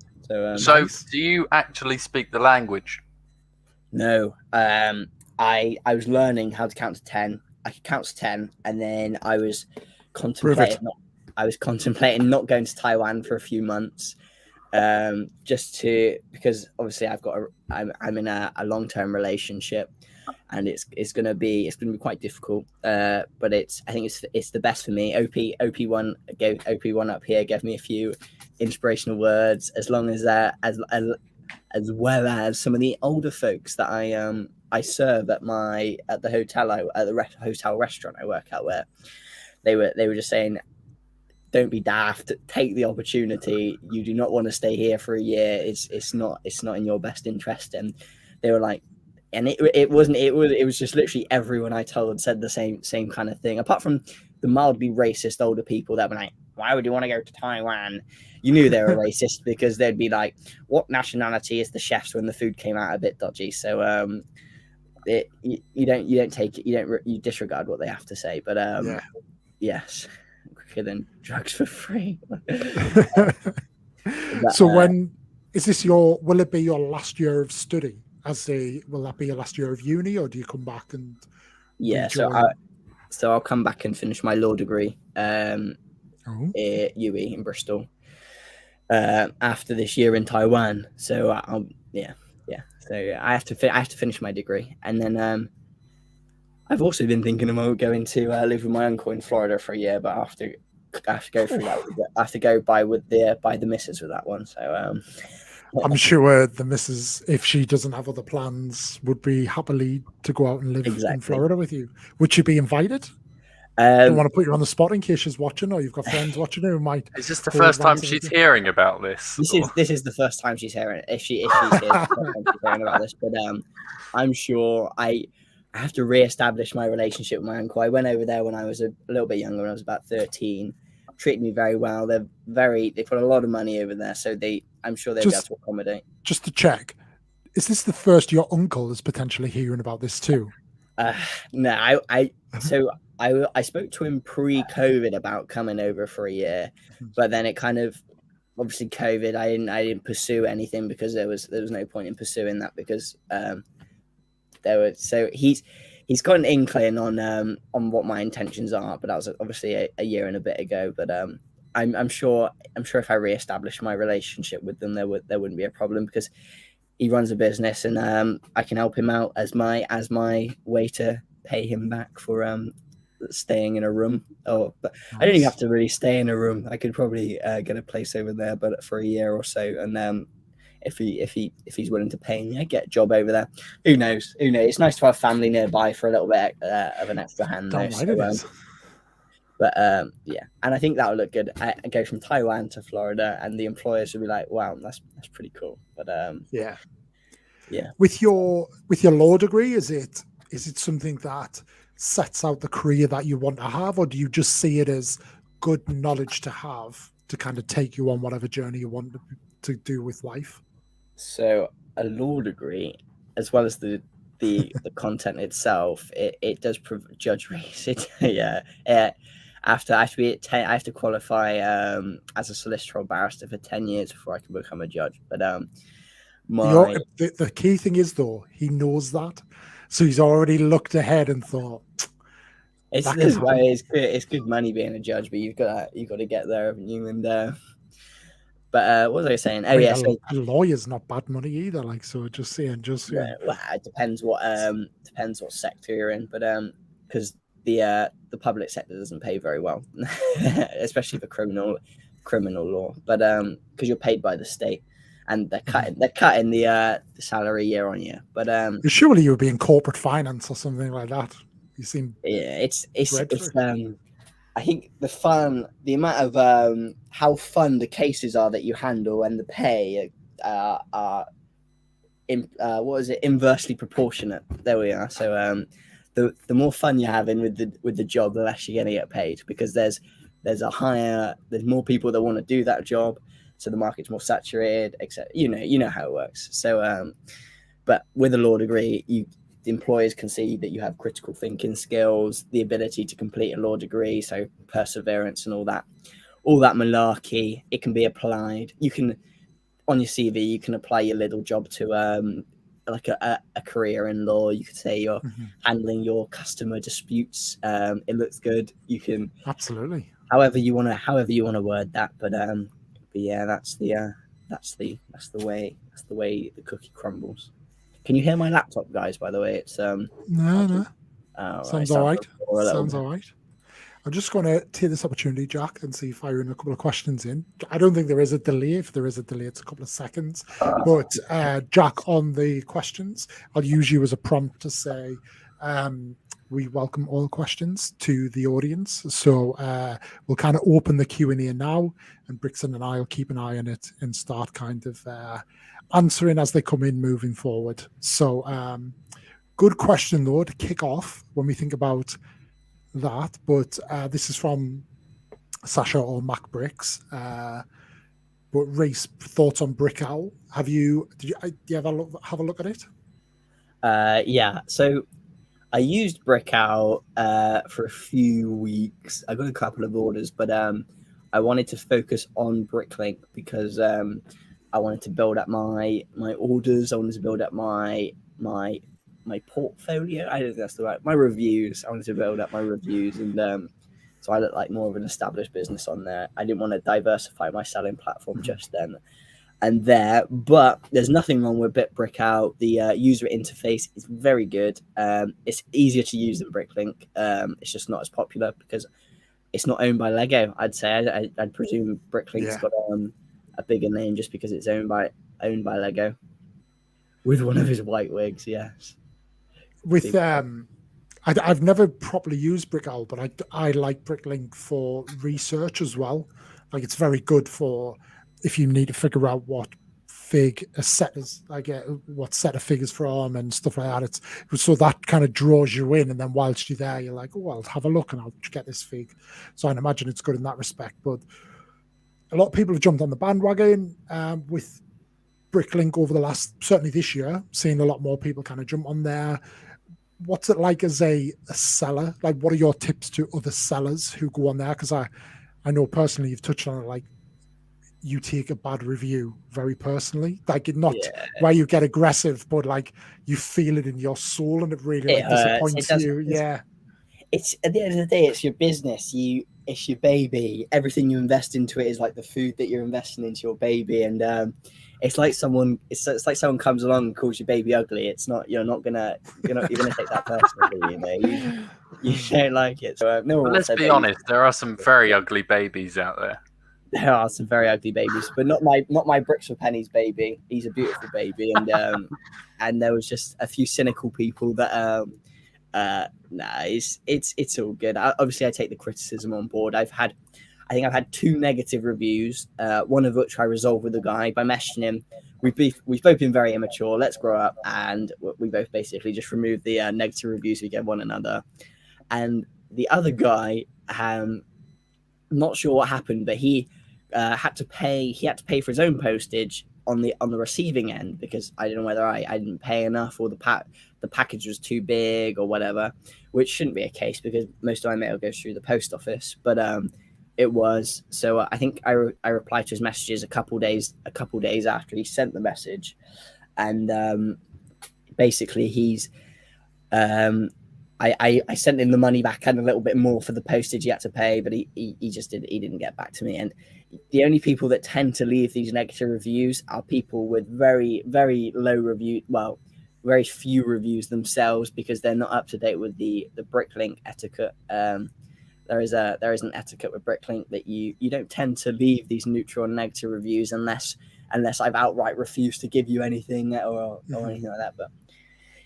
So do you actually speak the language? No, I was learning how to count to 10. I could count to 10, and then I was contemplating not going to Taiwan for a few months, because obviously I'm in a long-term relationship, and it's gonna be quite difficult. But I think it's the best for me. OP1 up here gave me a few inspirational words, as long as as well as some of the older folks that I serve at the hotel restaurant I work at, where they were just saying, don't be daft, take the opportunity. You do not want to stay here for a year. It's not in your best interest. And they were like, and it was just literally everyone I told said the same kind of thing, apart from the mildly racist older people that were like, why would you want to go to Taiwan? You knew they were racist because they'd be like, what nationality is the chefs when the food came out a bit dodgy? So you don't take it, you disregard what they have to say. But yes, America than drugs for free. So when is this will it be your last year of study? Will that be your last year of uni, or do you come back and rejoin? So I'll come back and finish my law degree at UE in Bristol after this year in Taiwan. So So I have to finish my degree, and then I've also been thinking about going to live with my uncle in Florida for a year, but I have to go through that. I have to go by the missus with that one. So I'm sure the missus, if she doesn't have other plans, would be happily to go out and live in Florida with you. Would she be invited? Don't want to put you on the spot in case she's watching, or you've got friends watching who might. Is this the first time she's hearing about this? This is the first time she's hearing it. If she's hearing about this, but I'm sure I have to re-establish my relationship with my uncle. I went over there when I was a little bit younger, when I was about 13. Treated me very well. They put a lot of money over there, so I'm sure they'll be able to accommodate. Just to check, is this the first your uncle is potentially hearing about this too? No, I spoke to him pre-COVID about coming over for a year, but then it kind of, obviously COVID, I didn't pursue anything because there was no point in pursuing that because he's got an inkling on what my intentions are, but that was obviously a year and a bit ago. But I'm sure if I re-establish my relationship with them, there wouldn't be a problem because he runs a business and I can help him out as my way to pay him back for staying in a room. But nice. I don't even have to really stay in a room. I could probably get a place over there, but for a year or so, and if he's willing to pay me, I get a job over there. Who knows? It's nice to have family nearby for a little bit of an extra hand. But and I think that would look good. I go from Taiwan to Florida, and the employers would be like, "Wow, that's pretty cool." But yeah. With your law degree, is it something that sets out the career that you want to have, or do you just see it as good knowledge to have to kind of take you on whatever journey you want to do with life? So a law degree, as well as the content itself, it does judge Rhys. I have to qualify as a solicitor or barrister for 10 years before I can become a judge. But the key thing is, though, he knows that, so he's already looked ahead and thought. It's good money being a judge, but you've got to get there, haven't you? And but what was I saying? Oh yeah, so a lawyer's not bad money either. Like, so just saying. Well, it depends what sector you're in, but because the public sector doesn't pay very well, especially for criminal law. But because you're paid by the state, and they're cutting the salary year on year. But surely you would be in corporate finance or something like that. You seem it's I think the amount of how fun the cases are that you handle and the pay are inversely proportionate. There we are. So the more fun you're having with the job, the less you're going to get paid, because there's more people that want to do that job, so the market's more saturated, etc. You know how it works. So but with a law degree, the employers can see that you have critical thinking skills, the ability to complete a law degree, so perseverance and all that malarkey. It can be applied. You can, on your CV, you can apply your little job to like a career in law. You could say you're handling your customer disputes. It looks good. You can absolutely however you want to word that. But yeah, that's the way the cookie crumbles. Can you hear my laptop, guys? By the way, it's no. Sounds all right. Sounds all right. I'm just going to take this opportunity, Jack, and see if I run a couple of questions in. I don't think there is a delay. If there is a delay, it's a couple of seconds. But Jack, on the questions, I'll use you as a prompt to say we welcome all questions to the audience. So we'll kind of open the Q&A now, and Brixton and I will keep an eye on it and start kind of answering as they come in moving forward. So good question, though, to kick off when we think about that. But this is from Sasha or Mac Bricks. But Rhys, thoughts on Brick Owl? Do you ever have a look at it? Yeah. So I used Brickout for a few weeks. I got a couple of orders, but I wanted to focus on Bricklink because I wanted to build up my orders. I wanted to build up my portfolio. I don't think that's the right. My reviews. I wanted to build up my reviews, and so I looked like more of an established business on there. I didn't want to diversify my selling platform just then and there, but there's nothing wrong with Brickout. The user interface is very good. It's easier to use than Bricklink. It's just not as popular because it's not owned by Lego. I'd say I'd presume Bricklink's got a bigger name just because it's owned by Lego. With one of his white wigs, yes. With I've never properly used Brickout, but I like Bricklink for research as well. Like it's very good for if you need to figure out what fig a set is, like what set of figures from and stuff like that. It's so that kind of draws you in, and then whilst you're there, you're like, oh, I'll have a look and I'll get this fig. So I imagine it's good in that respect. But a lot of people have jumped on the bandwagon with Bricklink over the last, certainly this year, seeing a lot more people kind of jump on there. What's it like as a seller? Like, what are your tips to other sellers who go on there? Because I know personally you've touched on it, like you take a bad review very personally, like not where you get aggressive, but like you feel it in your soul and it really disappoints you. It's at the end of the day, it's your business. It's your baby. Everything you invest into it is like the food that you're investing into your baby, and it's like someone comes along and calls your baby ugly. It's not you're gonna take that personally. You don't like it. So let's be honest, there are some very ugly babies out there. There are some very ugly babies, but not my Bricks for Pennies baby. He's a beautiful baby, and there was just a few cynical people that it's all good. Obviously, I take the criticism on board. I think I've had 2 negative reviews, one of which I resolved with the guy by messaging him. We've both been very immature. Let's grow up, and we both basically just removed the negative reviews we gave one another. And the other guy, not sure what happened, but he had to pay for his own postage on the receiving end because I don't know whether I didn't pay enough or the package was too big or whatever, which shouldn't be a case because most of my mail goes through the post office, but it was. So I think I replied to his messages a couple days after he sent the message, and basically he's I sent him the money back and a little bit more for the postage he had to pay, but he didn't get back to me. And the only people that tend to leave these negative reviews are people with very, very low review, well, very few reviews themselves because they're not up to date with the Bricklink etiquette. There is an etiquette with Bricklink that you don't tend to leave these neutral and negative reviews unless I've outright refused to give you anything or anything like that. But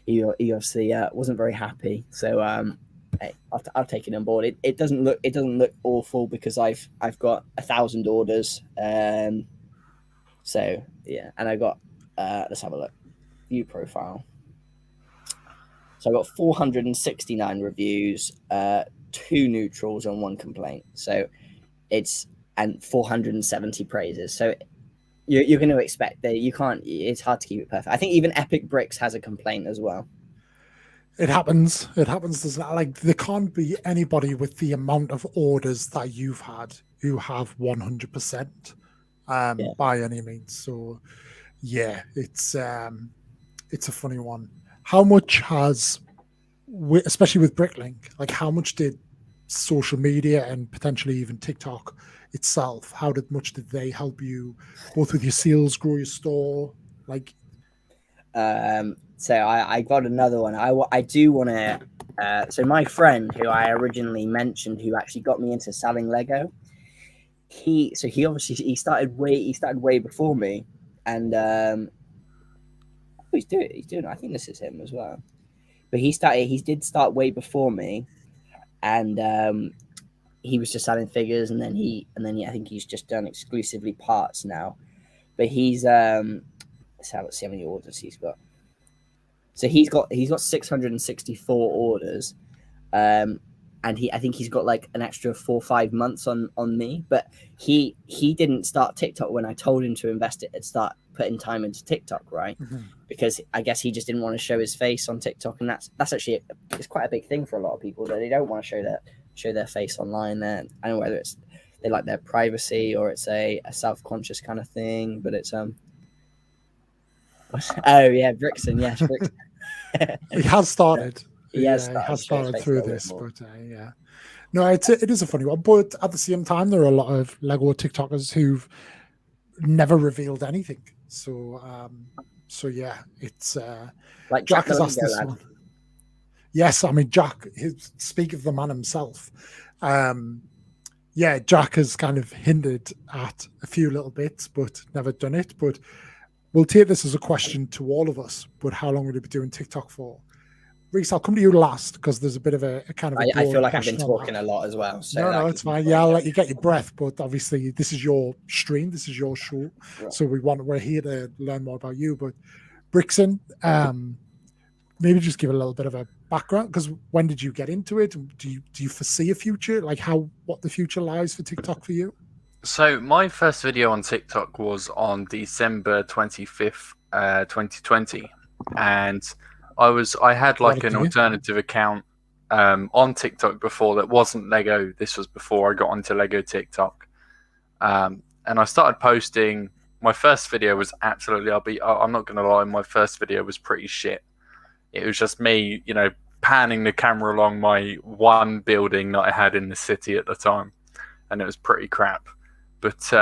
he obviously wasn't very happy, so I'll take it on board. It doesn't look awful because I've got 1,000 orders, so yeah, and I got let's have a look, view profile. So I got 469 reviews, 2 neutrals and 1 complaint. So and 470 praises. So you're going to expect that you can't. It's hard to keep it perfect. I think even Epic Bricks has a complaint as well. It happens. Doesn't it? Like there can't be anybody with the amount of orders that you've had who have 100% by any means. So yeah, it's a funny one. How much has, especially with Bricklink, like how much did social media and potentially even TikTok itself, how much did they help you both with your sales, grow your store? Like, so I got another one. I do want to. So my friend who I originally mentioned, who actually got me into selling Lego, he started way before me, and he's doing. I think this is him as well, but he did start way before me, and he was just selling figures, and then I think he's just done exclusively parts now. But he's let's see how many orders he's got. So he's got 664 orders, and I think he's got like an extra 4 or 5 months on me. But he didn't start TikTok when I told him to invest it and start putting time into TikTok, right? Because I guess he just didn't want to show his face on TikTok, and that's actually it's quite a big thing for a lot of people, that they don't want to show their face online. There, I don't know whether it's they like their privacy or it's a self-conscious kind of thing, but it's oh yeah, Brixton, yes, Brixton. He has started. He has started through this, but yeah. No, it is a funny one. But at the same time, there are a lot of Lego TikTokers who've never revealed anything. So yeah, it's like Jack has asked this one. Yes, I mean Jack. Speak of the man himself. Yeah, Jack has kind of hinted at a few little bits, but never done it. But we'll take this as a question to all of us. But how long will you be doing TikTok for? Rhys, I'll come to you last because there's a bit of a kind of. I feel like I've been talking a lot as well. So no, it's fine. Yeah, I'll let you get your breath. But obviously, this is your stream. This is your show. Right. So we're here to learn more about you. But Brixton, maybe just give a little bit of a background, because when did you get into it? Do you foresee a future? Like what the future lies for TikTok for you? So my first video on TikTok was on December 25th, 2020, and I had like an alternative account on TikTok before that wasn't Lego. This was before I got onto Lego TikTok, and I started posting. My first video was absolutely, I'm not going to lie, my first video was pretty shit. It was just me, panning the camera along my one building that I had in the city at the time, and it was pretty crap. But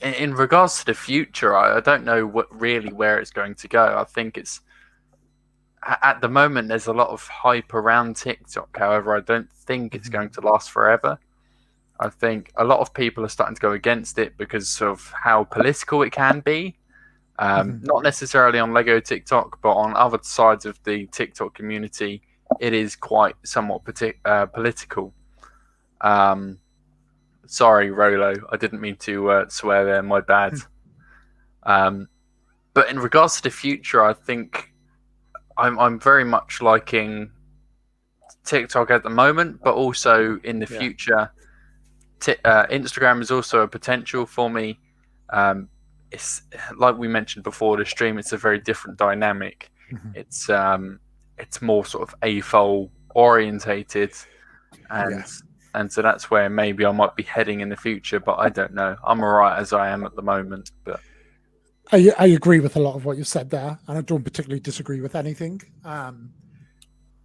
in regards to the future, I don't know where it's going to go. I think it's at the moment there's a lot of hype around TikTok. However, I don't think it's going to last forever. I think a lot of people are starting to go against it because of how political it can be. Not necessarily on Lego TikTok, but on other sides of the TikTok community, it is quite somewhat political. Sorry, Rolo, I didn't mean to swear there, my bad. But in regards to the future, I think I'm very much liking TikTok at the moment, but also in the future, Instagram is also a potential for me. It's like we mentioned before the stream, it's a very different dynamic. It's more sort of AFOL orientated, and so that's where maybe I might be heading in the future, but I don't know. I'm all right as I am at the moment. But I agree with a lot of what you said there, and I don't particularly disagree with anything.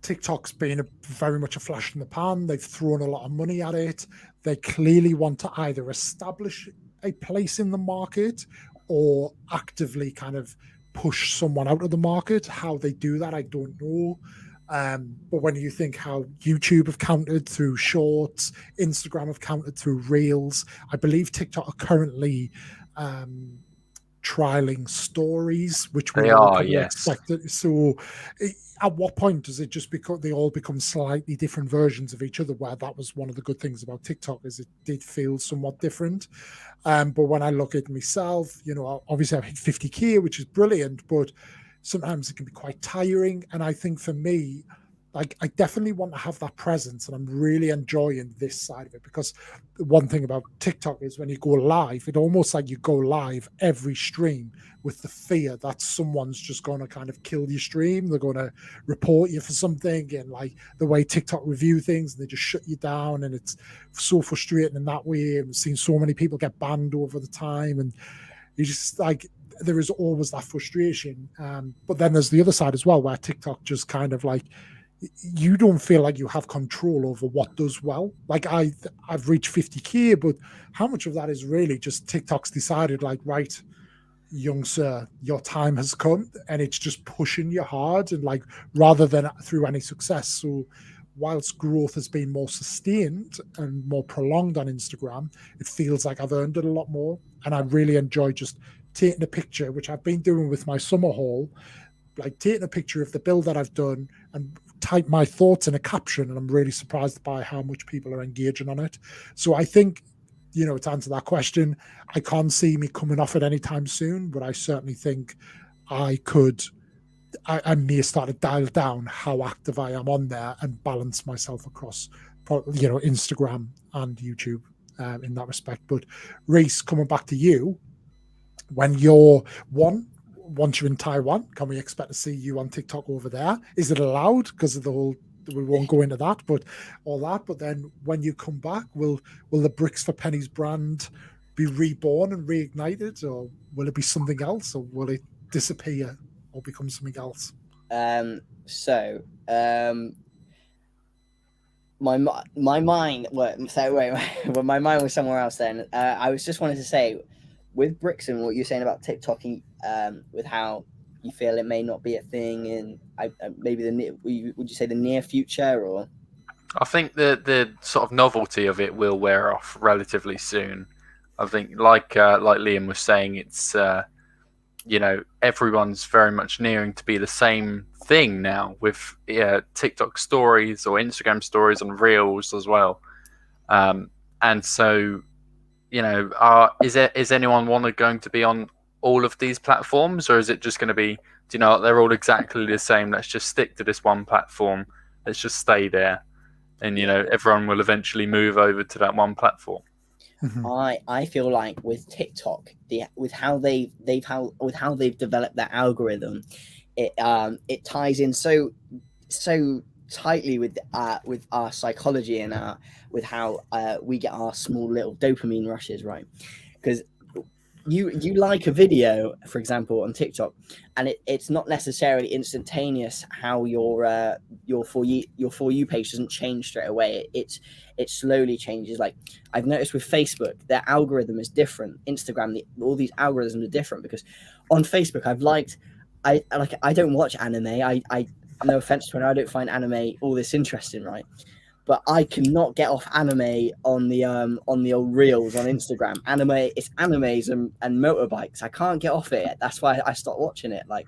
TikTok's been very much a flash in the pan. They've thrown a lot of money at it. They clearly want to either establish a place in the market or actively kind of push someone out of the market. How they do that, I don't know. But when you think how YouTube have countered through shorts, Instagram have countered through reels, I believe TikTok are currently trialing stories, which we expected. So at what point does it just they all become slightly different versions of each other, where that was one of the good things about TikTok, is it did feel somewhat different. But when I look at myself, obviously I've hit 50K, which is brilliant, but sometimes it can be quite tiring. And I think for me, like, I definitely want to have that presence, and I'm really enjoying this side of it, because one thing about TikTok is when you go live, it almost like you go live every stream with the fear that someone's just going to kind of kill your stream. They're going to report you for something, and like the way TikTok review things, they just shut you down, and it's so frustrating in that way. I've seen so many people get banned over the time, and you just like, there is always that frustration. But then there's the other side as well, where TikTok just kind of like, you don't feel like you have control over what does well. Like I've reached 50K, but how much of that is really just TikTok's decided, like, right, young sir, your time has come, and it's just pushing you hard, and like, rather than through any success. So whilst growth has been more sustained and more prolonged on Instagram, it feels like I've earned it a lot more. And I really enjoy just taking a picture, which I've been doing with my summer haul, like taking a picture of the build that I've done and type my thoughts in a caption, and I'm really surprised by how much people are engaging on it. So I think, to answer that question, I can't see me coming off it anytime soon, but I certainly think I may start to dial down how active I am on there and balance myself across, Instagram and YouTube in that respect. But Rhys, coming back to you, when once you're in Taiwan, can we expect to see you on TikTok over there? Is it allowed? Because of the whole, we won't go into that, but all that. But then when you come back, will the Bricks for Pennies brand be reborn and reignited, or will it be something else, or will it disappear or become something else? My mind my mind was somewhere else then. I was just wanted to say, with Bricks and what you're saying about TikTok, with how you feel it may not be a thing in maybe would you say the near future, or? I think the sort of novelty of it will wear off relatively soon. I think, like Liam was saying, it's everyone's very much nearing to be the same thing now with TikTok stories or Instagram stories and Reels as well. And so, is anyone going to be on all of these platforms, or is it just going to be, they're all exactly the same? Let's just stick to this one platform. Let's just stay there, and everyone will eventually move over to that one platform. I feel like with TikTok, with how they've developed their algorithm, it ties in so tightly with our psychology and with how we get our small little dopamine rushes, right? Because you like a video, for example, on TikTok, and it's not necessarily instantaneous how your for you page doesn't change straight away. It slowly changes. Like I've noticed with Facebook, their algorithm is different. Instagram, all these algorithms are different, because on Facebook I don't watch anime. I no offense to anyone, I don't find anime all this interesting, right? But I cannot get off anime on the old Reels on Instagram. It's animes and motorbikes. I can't get off it. That's why I stopped watching it. Like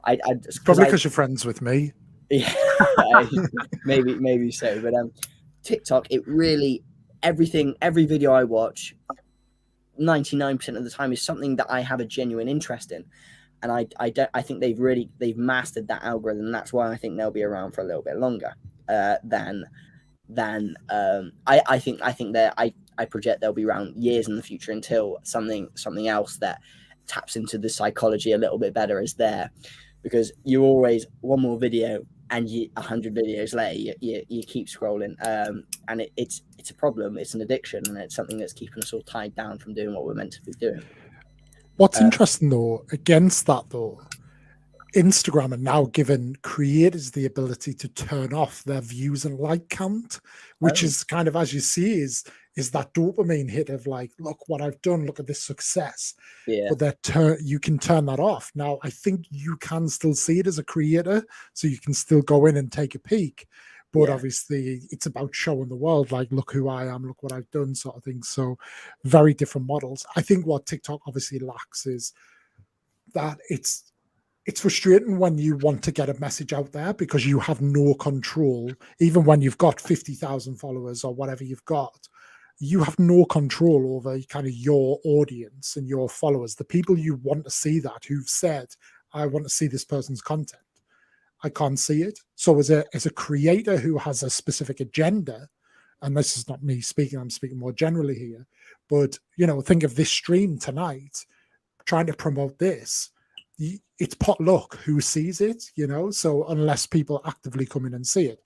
I probably because you're friends with me. Yeah, maybe so. But TikTok, it really, every video I watch, 99% of the time is something that I have a genuine interest in. And I think they've mastered that algorithm. And that's why I think they'll be around for a little bit longer I project they'll be around years in the future, until something else that taps into the psychology a little bit better is there. Because you always, one more video and 100 videos later you keep scrolling, and it's a problem. It's an addiction, and it's something that's keeping us all tied down from doing what we're meant to be doing. What's interesting though, against that though, Instagram are now giving creators the ability to turn off their views and like count, which is kind of, as you see, is that dopamine hit of like, look what I've done, look at this success. Yeah. But you can turn that off. Now, I think you can still see it as a creator, so you can still go in and take a peek. But obviously, it's about showing the world, like, look who I am, look what I've done, sort of thing. So very different models. I think what TikTok obviously lacks is that it's frustrating when you want to get a message out there, because you have no control. Even when you've got 50,000 followers or whatever you've got, you have no control over kind of your audience and your followers, the people you want to see, that who've said, I want to see this person's content. I can't see it. So as a creator who has a specific agenda, and this is not me speaking, I'm speaking more generally here, but think of this stream tonight, trying to promote this. It's potluck who sees it, so unless people actively come in and see it.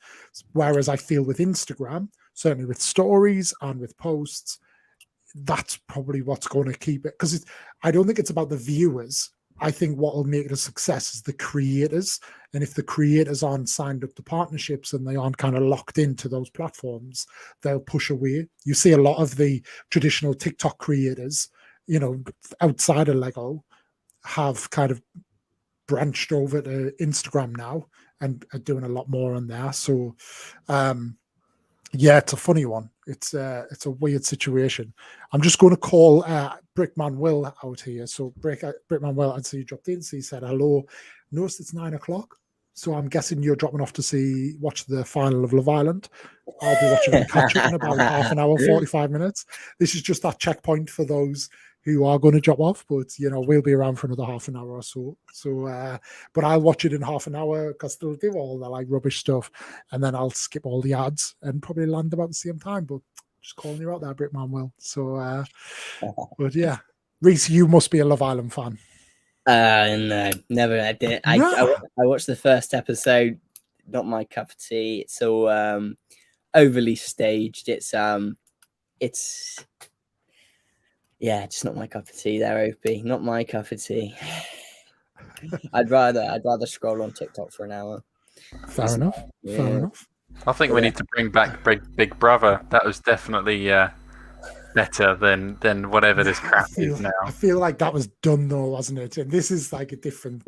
Whereas I feel with Instagram, certainly with stories and with posts, that's probably what's going to keep it. Because I don't think it's about the viewers. I think what will make it a success is the creators. And if the creators aren't signed up to partnerships and they aren't kind of locked into those platforms, they'll push away. You see a lot of the traditional TikTok creators, outside of LEGO, have kind of branched over to Instagram now and are doing a lot more on there. So it's a funny one. It's a weird situation. I'm just going to call Brickman Will out here. So Brickman Will, I'd see you dropped in. So he said hello. Noticed it's 9 o'clock. So I'm guessing you're dropping off to watch the final of Love Island. I'll be watching the catch up in about half an hour, 45 minutes. This is just that checkpoint for those who are going to drop off, but we'll be around for another half an hour or so. So, but I'll watch it in half an hour, because they'll do all the like rubbish stuff, and then I'll skip all the ads and probably land about the same time. But just calling you out there, Brickman Will. So, but yeah, Rhys, you must be a Love Island fan. No, never. I did. No. I watched the first episode. Not my cup of tea. It's all overly staged. It's yeah, just not my cup of tea. There, Opie. Not my cup of tea. I'd rather scroll on TikTok for an hour. Fair enough. Yeah. Fair enough. I think we need to bring back Big Brother. That was definitely better than whatever this crap is now. I feel like that was done though, wasn't it? And this is like a different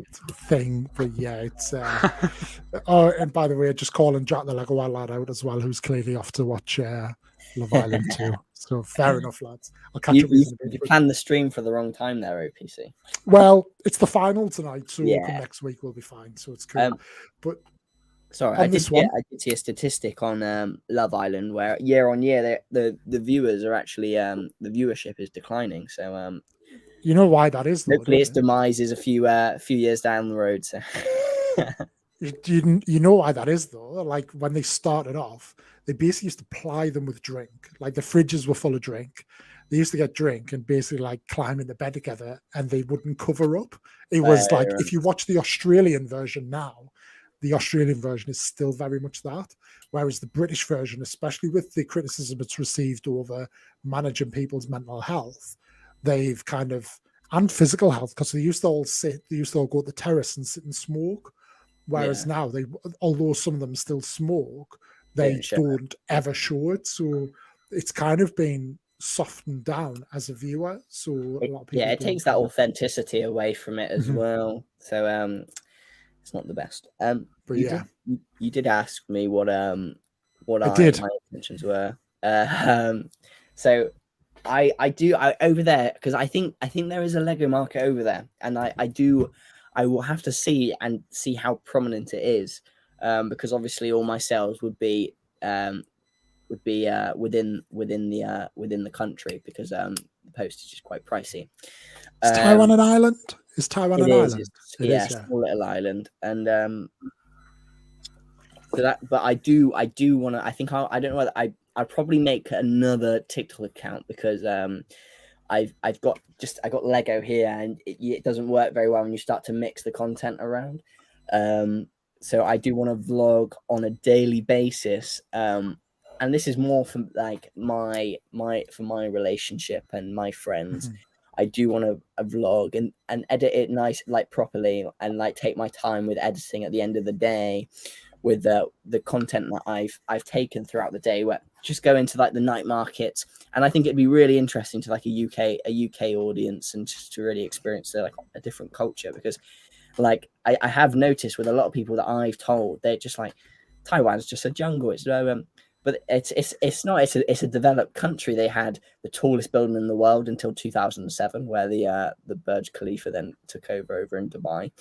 thing. But yeah, it's oh, and by the way, just calling Jack the Lego lad out as well, who's clearly off to watch Love Island too. So fair enough, lads. I'll catch You you. planned the stream for the wrong time there, OPC. Well, it's the final tonight, so Yeah. next week we'll be fine. So it's cool. But sorry, on I this one, did see a statistic on Love Island where year on year the viewers are actually the viewership is declining. So you know why that is, though, hopefully its don't demise is a few years down the road. So you know why that is, though. Like when they started off, they basically used to ply them with drink. Like the fridges were full of drink. They used to get drink and basically like climb in the bed together, and they wouldn't cover up. It was like if you watch the Australian version now, the Australian version is still very much that. Whereas the British version, especially with the criticism it's received over managing people's mental health, they've kind of, and physical health, because they used to all go to the terrace and sit and smoke. Whereas now although some of them still smoke, they don't ever show it. So it's kind of been softened down as a viewer. So a lot of people it takes that authenticity away from it as well. So it's not the best. But you did ask me what my intentions were. So I do over there, because I think there is a Lego market over there, and I will have to see how prominent it is, because obviously all my sales would be within the country, because the postage is quite pricey. Is Taiwan an island? Is Taiwan an island? It is, small little island, and so that. But I do want to. I think I don't know whether I'll probably make another TikTok account, because I got Lego here, and it doesn't work very well when you start to mix the content around. So I do want to vlog on a daily basis, and this is more for like my relationship and my friends. I do want to vlog and edit it nice, like properly, and like take my time with editing at the end of the day, with the content that I've taken throughout the day, where just go into like the night markets. And I think it'd be really interesting to like a UK audience, and just to really experience like a different culture, because like I have noticed with a lot of people that I've told, they're just like, Taiwan's just a jungle. It's but it's not. It's a developed country. They had the tallest building in the world until 2007, where the Burj Khalifa then took over in Dubai.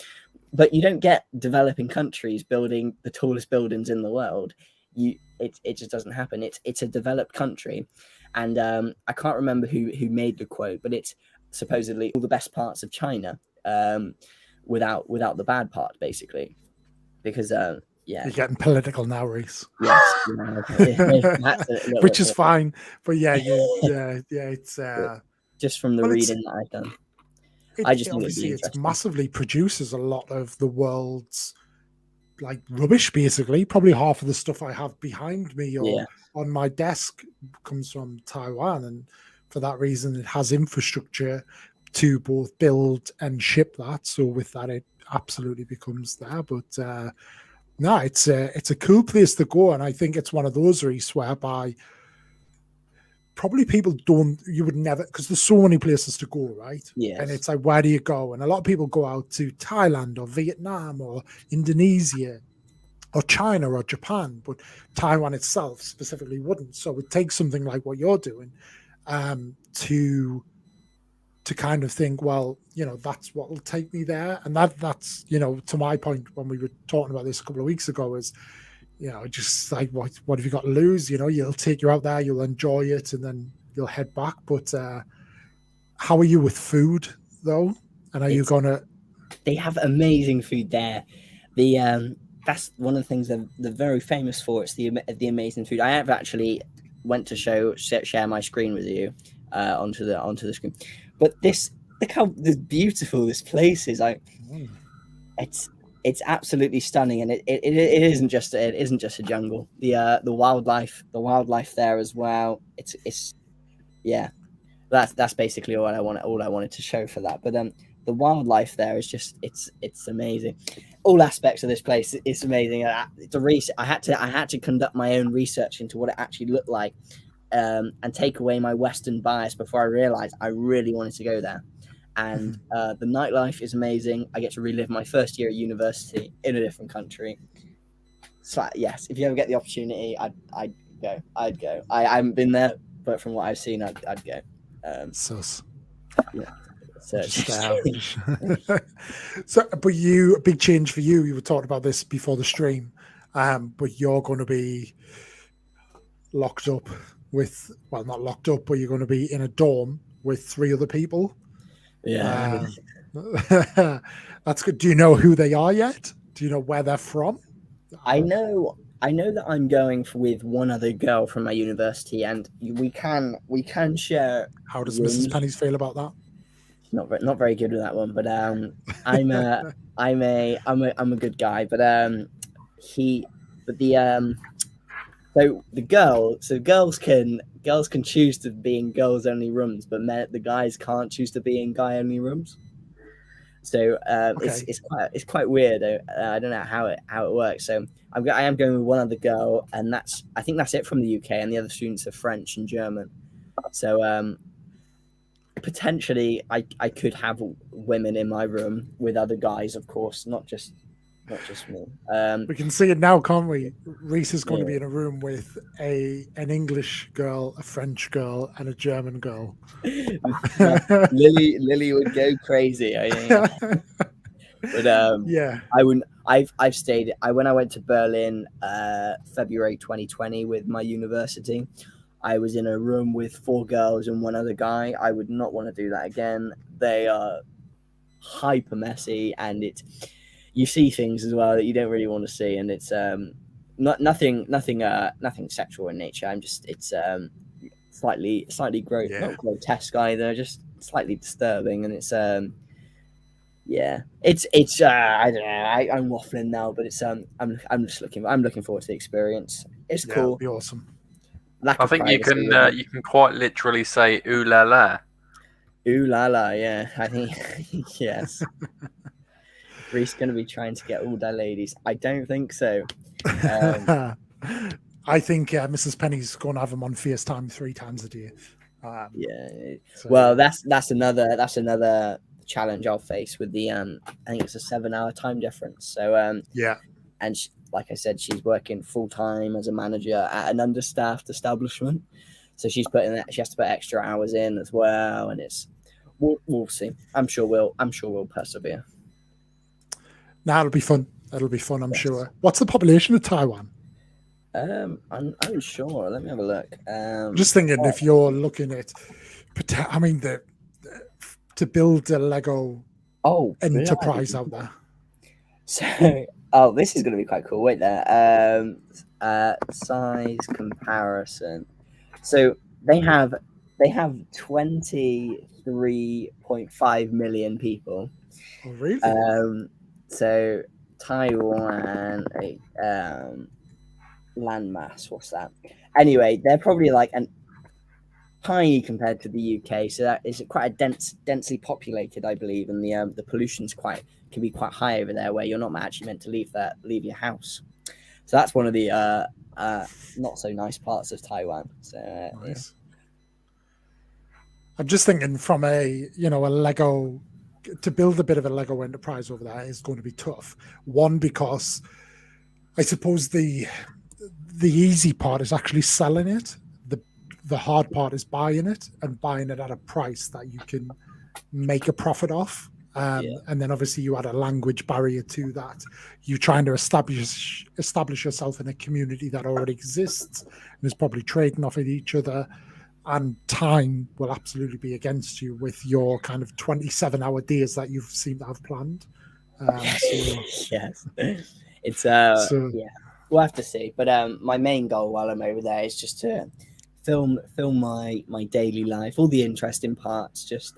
But you don't get developing countries building the tallest buildings in the world. It just doesn't happen. It's a developed country, and I can't remember who made the quote, but it's supposedly all the best parts of China, without the bad part, basically, because you're getting political now, Rhys. Yes, which is fine, but it's just from the reading that I've done. I just think it massively produces a lot of the world's like rubbish. Basically, probably half of the stuff I have behind me or on my desk comes from Taiwan, and for that reason, it has infrastructure to both build and ship that. So with that, it absolutely becomes there. But no, it's a cool place to go, and I think it's one of those, Rhys, whereby probably people you would never, because there's so many places to go, right? Yes. And it's like, where do you go? And a lot of people go out to Thailand or Vietnam or Indonesia or China or Japan, but Taiwan itself specifically wouldn't. So it takes something like what you're doing to kind of think, well, that's what will take me there. And that's, to my point when we were talking about this a couple of weeks ago, is, just like, what have you got to lose? You'll take you out there, you'll enjoy it, and then you'll head back. But how are you with food, though? And are you going to... They have amazing food there. That's one of the things they're very famous for. It's the amazing food. I have actually went to share my screen with you onto the screen. But this look how beautiful this place is. It's absolutely stunning, and it isn't just a jungle. The wildlife there as well. It's yeah. That's basically all I wanted to show for that. But the wildlife there is just it's amazing. All aspects of this place is amazing. I had to conduct my own research into what it actually looked like, and take away my Western bias before I realized I really wanted to go there. And the nightlife is amazing. I get to relive my first year at university in a different country. So yes, if you ever get the opportunity, I'd go. I haven't been there, but from what I've seen, I'd go. Sus. Yeah. So, but a big change for you. You were talking about this before the stream, but you're going to be locked up with, well, not locked up, but you're going to be in a dorm with 3 other people. Yeah. That's good. Do you know who they are yet? Do you know where they're from? I know that I'm going with one other girl from my university, and we can share. How does Mrs. Pennies feel about that? Not very good with that one, but I'm a good guy, but girls can choose to be in girls only rooms, but the guys can't choose to be in guy only rooms. So it's quite weird. I don't know how it works. So I am going with one other girl, and I think that's it from the UK, and the other students are French and German. So potentially I could have women in my room with other guys, of course, not just me. We can see it now, can't we? Rhys is going to be in a room with an English girl, a French girl, and a German girl. Lily would go crazy. But yeah, I wouldn't. I've stayed. When I went to Berlin, February 2020 with my university, I was in a room with 4 girls and 1 other guy. I would not want to do that again. They are hyper messy, and you see things as well that you don't really want to see, and it's nothing sexual in nature. it's slightly not grotesque either, just slightly disturbing, and it's I don't know. I'm waffling now, but it's I'm looking forward to the experience. It's cool. It'll be awesome. I think you can quite literally say "ooh la la." Ooh la la, yeah. I think yes. Rhys going to be trying to get all the ladies. I don't think so. I think Mrs. Penny's going to have them on FaceTime 3 times a day. Well, that's another challenge I'll face with the I think it's a 7-hour time difference. So and like I said, she's working full time as a manager at an understaffed establishment, so she has to put extra hours in as well, and we'll see. I'm sure we'll persevere. Nah, it'll be fun. I'm sure. What's the population of Taiwan? I'm unsure. Let me have a look. Just thinking, if you're looking at, I mean, to build a Lego enterprise out there. So, this is going to be quite cool. Wait there. Size comparison. So they have 23.5 million people. Oh, really? So Taiwan, landmass, what's that? Anyway, they're probably like an tiny compared to the UK, so that is quite a densely populated, I believe, and the pollution's can be quite high over there, where you're not actually meant to leave your house. So that's one of the not so nice parts of Taiwan. So nice. I'm just thinking from a Lego, to build a bit of a Lego enterprise over there is going to be tough. One, because I suppose the easy part is actually selling it. The hard part is buying it, and buying it at a price that you can make a profit off. And then obviously you add a language barrier to that. You're trying to establish yourself in a community that already exists and is probably trading off of each other. And time will absolutely be against you with your kind of 27-hour days that you've seemed to have planned. Yes, it's we'll have to see. But my main goal while I'm over there is just to film my daily life, all the interesting parts. Just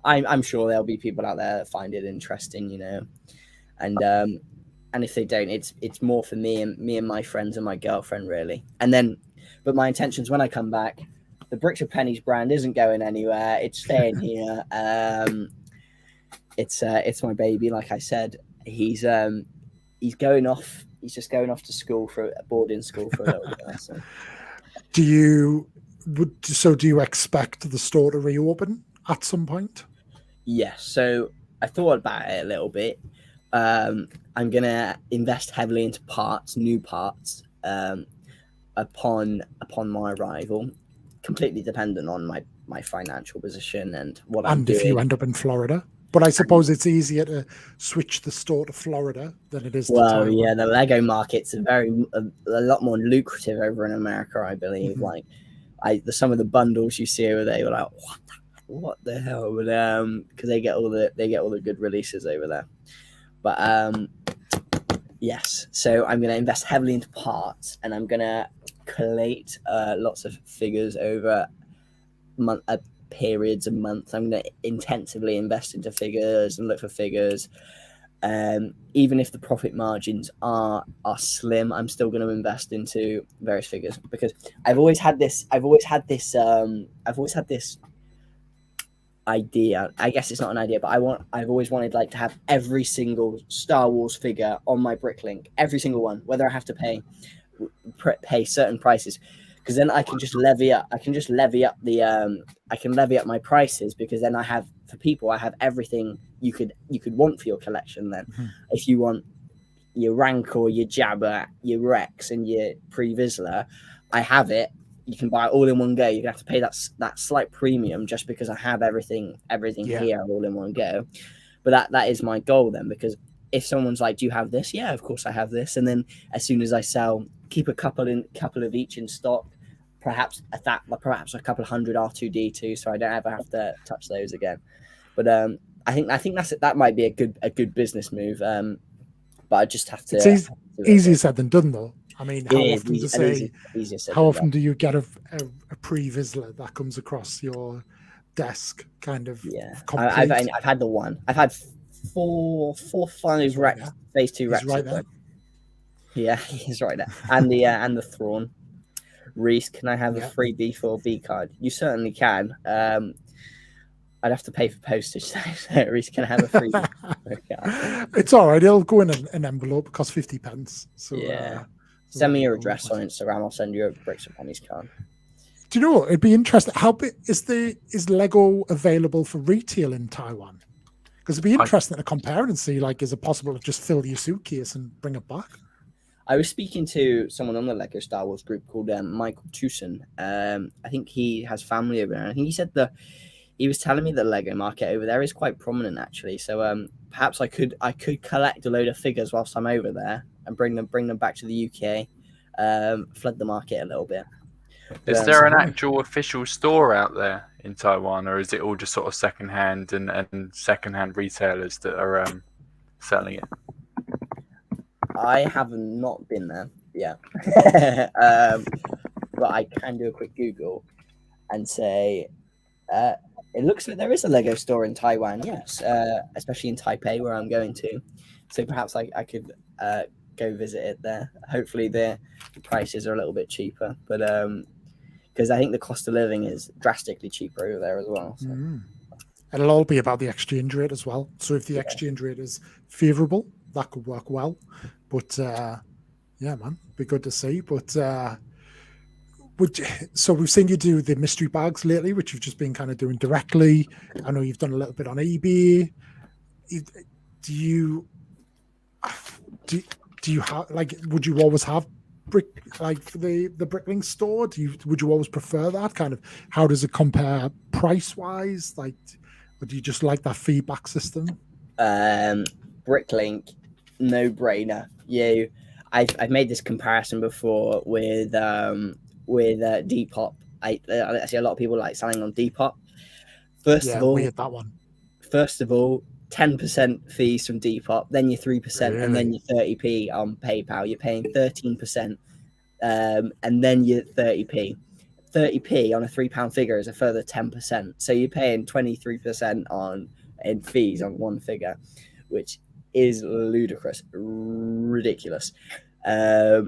I'm sure there'll be people out there that find it interesting, you know, and if they don't, it's more for me and my friends and my girlfriend really. And then, but my intentions when I come back, the Bricks of Pennies brand isn't going anywhere. It's staying here. It's my baby. Like I said, he's going off. He's just going off to school for a boarding school for a little bit. So. Do you expect the store to reopen at some point? Yes. So I thought about it a little bit. I'm gonna invest heavily into new parts, upon my arrival, completely dependent on my financial position and what I'm doing. And if you end up in Florida. But I suppose it's easier to switch the store to Florida than it is to Taiwan. Yeah, the Lego market's a lot more lucrative over in America, I believe. Like, some of the bundles you see over there, you're like, what the hell? But because they get all the good releases over there. But yes, so I'm gonna invest heavily into parts, and I'm gonna collate lots of figures over periods of months. I'm going to intensively invest into figures and look for figures. Even if the profit margins are slim, I'm still going to invest into various figures, because I've always had this idea. I guess it's not an idea, but I've always wanted like to have every single Star Wars figure on my Bricklink, every single one, whether I have to pay certain prices. Because then I can just levy up. I can levy up my prices, because then I have everything you could want for your collection. Then, if you want your Rancor, your Jabba, your Rex, and your Pre-Vizsla, I have it. You can buy it all in one go. You have to pay that slight premium just because I have everything here all in one go. But that is my goal then, because if someone's like, "Do you have this?" Yeah, of course I have this. And then as soon as I sell, keep a couple of each in stock. Perhaps a couple of hundred R2D2, so I don't ever have to touch those again. But I think that might be a good business move. But I just have to. It's easier said than done, though. I mean, how often do you get a Pre-Vizsla that comes across your desk? Kind of. Yeah, I've had the one. I've had four finals Rex, phase 2 Rex. Right there. Yeah, he's right there, and the Thrawn. Rhys, can I have a free B4B card? You certainly can. I'd have to pay for postage. So Rhys, can I have a free B4B card? It's all right. It'll go in an envelope. It costs 50 pence. So send me your address on Instagram. I'll send you a Bricks of Pennies card. Do you know what? It'd be interesting. How big is Lego available for retail in Taiwan? Because it'd be interesting to compare and see, like, is it possible to just fill your suitcase and bring it back? I was speaking to someone on the Lego Star Wars group called Michael Tucson. I think he has family over there. I think he said he was telling me the Lego market over there is quite prominent, actually. So perhaps I could collect a load of figures whilst I'm over there and bring them back to the UK, flood the market a little bit. Is there an actual official store out there in Taiwan, or is it all just sort of secondhand and secondhand retailers that are selling it? I have not been there yet, but I can do a quick Google and say it looks like there is a Lego store in Taiwan. Yes, especially in Taipei, where I'm going to. So perhaps I could go visit it there. Hopefully the prices are a little bit cheaper, but because I think the cost of living is drastically cheaper over there as well. So. It'll all be about the exchange rate as well. So if the exchange rate is favourable, that could work well. But man, be good to see. But so we've seen you do the mystery bags lately, which you've just been kind of doing directly. I know you've done a little bit on eBay. Do you have, like, would you always have the Bricklink store? Would you always prefer that? Kind of, how does it compare price wise? Like, or do you just like that feedback system? Bricklink, no brainer. I've made this comparison before with Depop. I see a lot of people like selling on Depop. First of all, we hit that one. First of all, 10% fees from Depop, then your 3%, and then your 30p on PayPal. You're paying 13%, and then your 30p. 30p on a £3 figure is a further 10%. So you're paying 23% in fees on one figure, which is ludicrous, ridiculous. I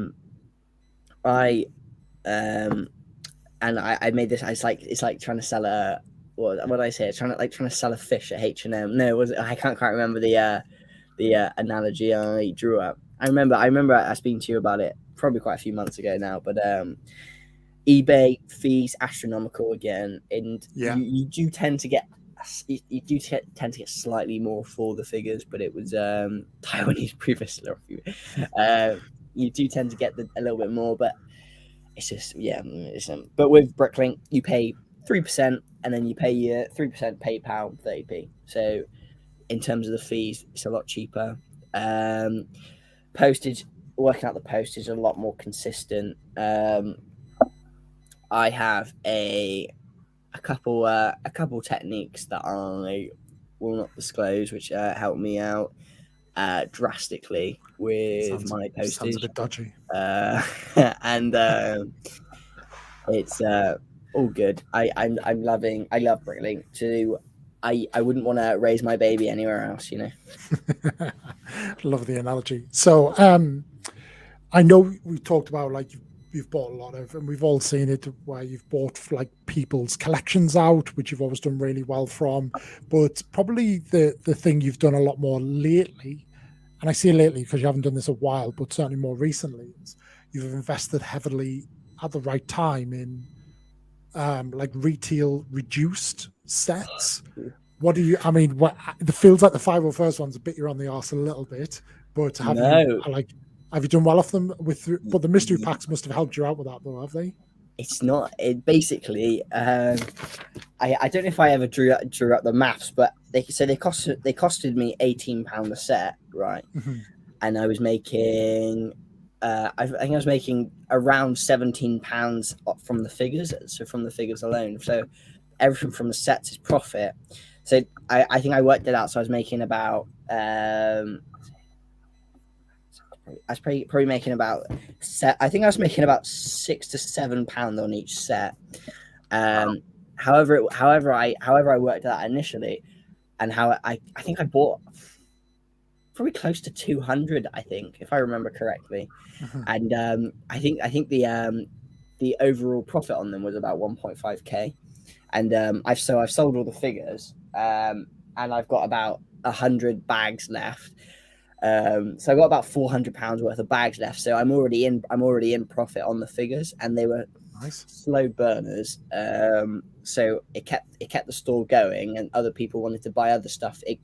made this. It's like trying to sell a what did I say? It's trying to sell a fish at H&M. No, I can't quite remember the analogy I drew up. I remember speaking to you about it probably quite a few months ago now, but eBay fees astronomical again, and you do tend to get slightly more for the figures, but it was Taiwanese previously. You do tend to get a little bit more, but it's just but with Bricklink you pay 3% and then you pay your 3% PayPal 30p. So in terms of the fees, it's a lot cheaper. Postage, working out the postage is a lot more consistent. I have a couple techniques that I will not disclose, which help me out drastically with my postage. Sounds a bit dodgy. And it's all good. I love Bricklink too. I wouldn't want to raise my baby anywhere else, you know. Love the analogy. So I know we talked about like you've bought a lot of, and we've all seen it where you've bought like people's collections out, which you've always done really well from. But probably the thing you've done a lot more lately, and I say lately because you haven't done this a while, but certainly more recently, is you've invested heavily at the right time in like retail reduced sets. What do you? I mean, the feels like the 501st one's a bit you're on the arse a little bit, but have you done well off them but the mystery packs must have helped you out with that though, have they? It's not. It basically. I don't know if I ever drew up the maths, but they costed me £18 a set, right? Mm-hmm. And I was making. I think I was making around £17 from the figures. So from the figures alone, so everything from the sets is profit. So I think I worked it out. So I was making about. I was probably making about I think I was making about £6 to £7 on each set. However I worked that initially, and how I think I bought probably close to 200, I think, if I remember correctly. Mm-hmm. And I think the overall profit on them was about 1.5k. And I've sold all the figures, and I've got about 100 bags left. So I got about £400 worth of bags left. So I'm already in profit on the figures, and they were nice slow burners. So it kept the store going, and other people wanted to buy other stuff. It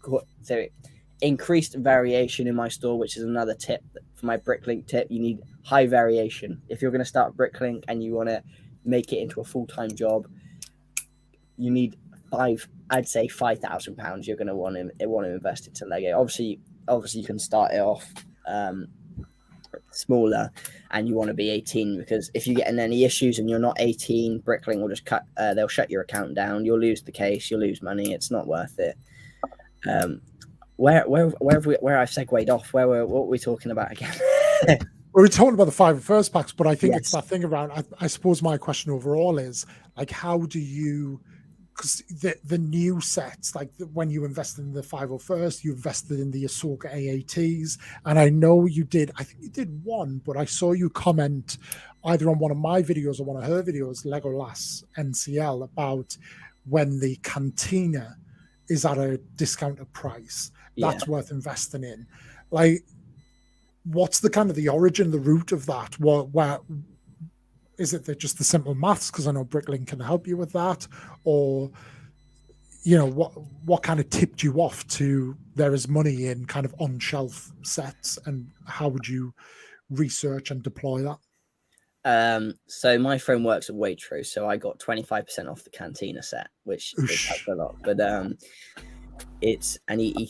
increased variation in my store, which is another tip for my Bricklink tip. You need high variation if you're going to start Bricklink and you want to make it into a full-time job. You need £5,000. You're going to want to invest into Lego. Obviously you can start it off smaller, and you want to be 18, because if you get in any issues and you're not 18, Bricklink will just they'll shut your account down. You'll lose the case. You'll lose money. It's not worth it. Where I've segued off? What were we talking about again? We were talking about the 501st packs, but I think it's that thing around. I suppose my question overall is like, how do you? Because the new sets, like when you invested in the 501st, you invested in the Ahsoka AATs, and I know you did. I think you did one, but I saw you comment either on one of my videos or one of her videos, Legolas NCL, about when the Cantina is at a discounted price. That's worth investing in. Like, what's the kind of the origin, the root of that? Where is it that just the simple maths? Because I know Bricklink can help you with that, or what kind of tipped you off to there is money in kind of on shelf sets, and how would you research and deploy that? So my friend works at Waitrose, so I got 25% off the Cantina set, which helped a lot. But he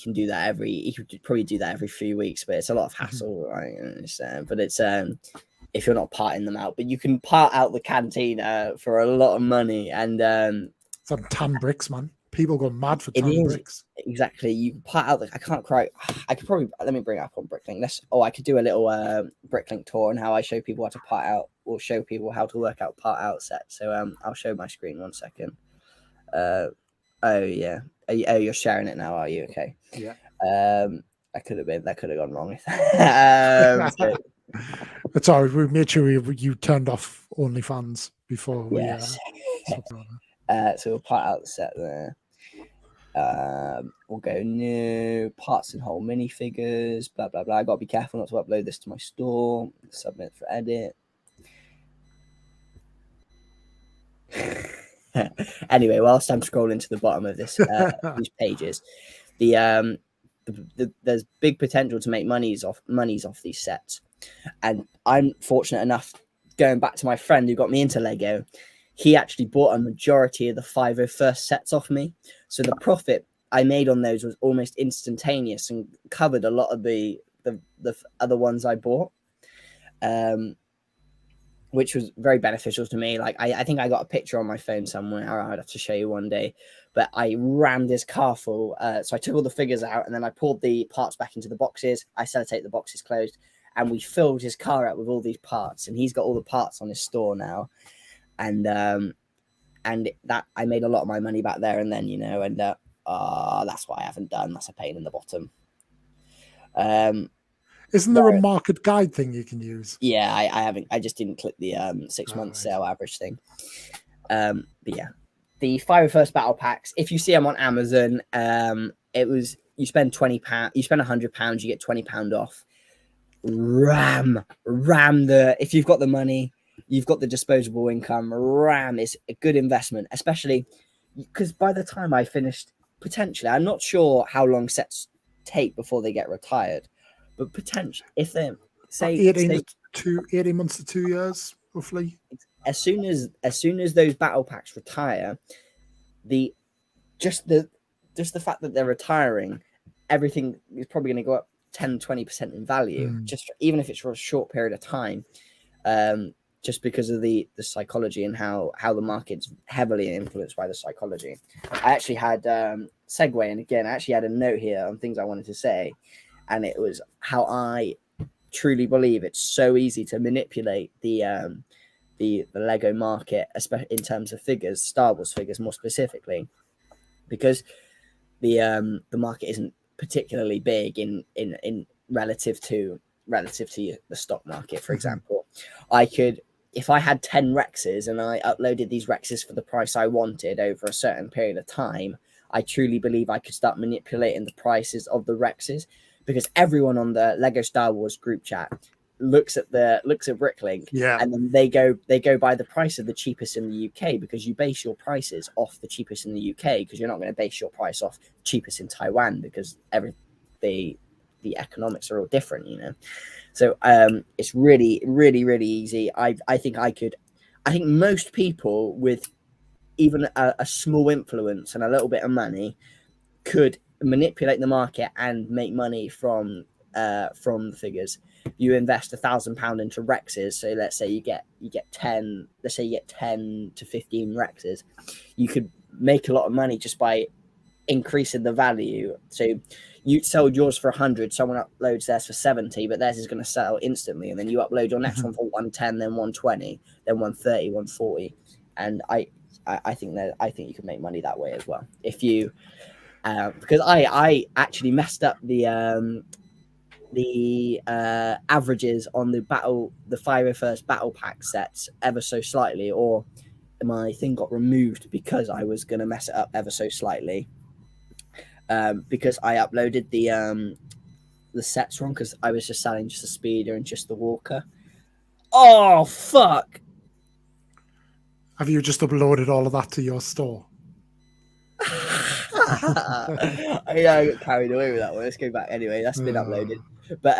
can do that he could probably do that every 3 weeks, but it's a lot of hassle, right? But it's if you're not parting them out, but you can part out the Cantina for a lot of money. And some tan bricks, man. People go mad for tan bricks. Exactly. You can part out. I can't quite. I could probably let me bring it up on Bricklink. I could do a little Bricklink tour on how I show people how to part out, or show people how to work out part out sets. So I'll show my screen 1 second. Oh yeah. You're sharing it now, are you? Okay. Yeah. That could have gone wrong. It's all right. We made sure you turned off OnlyFans before we. Yes. So we'll part out the set there. We'll go new parts and whole minifigures, blah blah blah. I gotta be careful not to upload this to my store. Submit for edit. Anyway, whilst I'm scrolling to the bottom of this these pages, there's big potential to make monies off these sets, and I'm fortunate enough, going back to my friend who got me into Lego, he actually bought a majority of the 501st sets off me, so the profit I made on those was almost instantaneous and covered a lot of the other ones I bought, which was very beneficial to me. Like I think I got a picture on my phone somewhere. I'd have to show you one day. But I rammed his car full. So I took all the figures out and then I pulled the parts back into the boxes. I sellotaped the boxes closed, and we filled his car up with all these parts. And he's got all the parts on his store now. And that I made a lot of my money back there and then, you know, and that's what I haven't done. That's a pain in the bottom. Isn't there a market guide thing you can use? Yeah, I haven't. I just didn't click the 6 month sale average thing. But yeah, the 501st battle packs. If you see them on Amazon, it was you spend £20, you spend £100, you get £20 off. Ram if you've got the money, you've got the disposable income. Ram is a good investment, especially because by the time I finished, potentially, I'm not sure how long sets take before they get retired. But potentially, if they say 18 months to 2 years, roughly. As soon as those battle packs retire, just the fact that they're retiring, everything is probably going to go up 10-20% in value, just even if it's for a short period of time, just because of the psychology and how the market's heavily influenced by the psychology. I actually had segue, and again, I actually had a note here on things I wanted to say. And it was how I truly believe it's so easy to manipulate the Lego market, especially in terms of figures, Star Wars figures more specifically, because the market isn't particularly big in relative to the stock market. For example, if I had 10 Rexes and I uploaded these Rexes for the price I wanted over a certain period of time, I truly believe I could start manipulating the prices of the Rexes. Because everyone on the Lego Star Wars group chat looks at Bricklink, and then they go by the price of the cheapest in the UK, because you base your prices off the cheapest in the UK, because you're not going to base your price off cheapest in Taiwan, because the economics are all different, you know. So it's really, really, really easy. I think most people with even a small influence and a little bit of money could manipulate the market and make money from the figures. You invest £1,000 into Rexes, so let's say you get 10 to 15 Rexes, you could make a lot of money just by increasing the value. So you sold yours for 100, someone uploads theirs for 70, but theirs is going to sell instantly, and then you upload your next one for 110, then 120, then 130, 140, and I think you can make money that way as well. If you because I actually messed up the averages on the 501st battle pack sets ever so slightly, or my thing got removed because I was going to mess it up ever so slightly, because I uploaded the sets wrong, because I was just selling just the speeder and just the walker. Oh fuck, have you just uploaded all of that to your store? I got carried away with that one. Let's go back anyway. That's been uploaded, but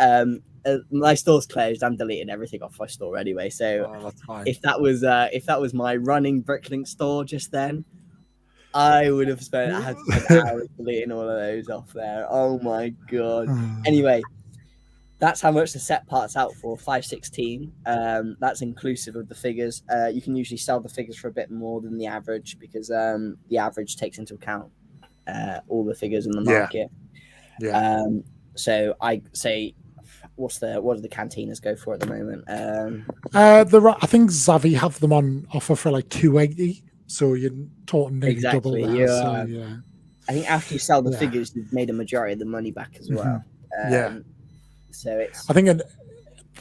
my store's closed. I'm deleting everything off my store anyway. So that's fine. if that was my running Bricklink store just then, I would have spent hours deleting all of those off there. Oh my god. Anyway, that's how much the set parts out for, 516. That's inclusive of the figures. You can usually sell the figures for a bit more than the average, because the average takes into account all the figures in the market. Yeah. So I say, what do the cantinas go for at the moment? I think Zavi have them on offer for like 280. So you're talking nearly double there. Yeah. So, yeah. I think after you sell the figures, you've made a majority of the money back as well. So it's. I think,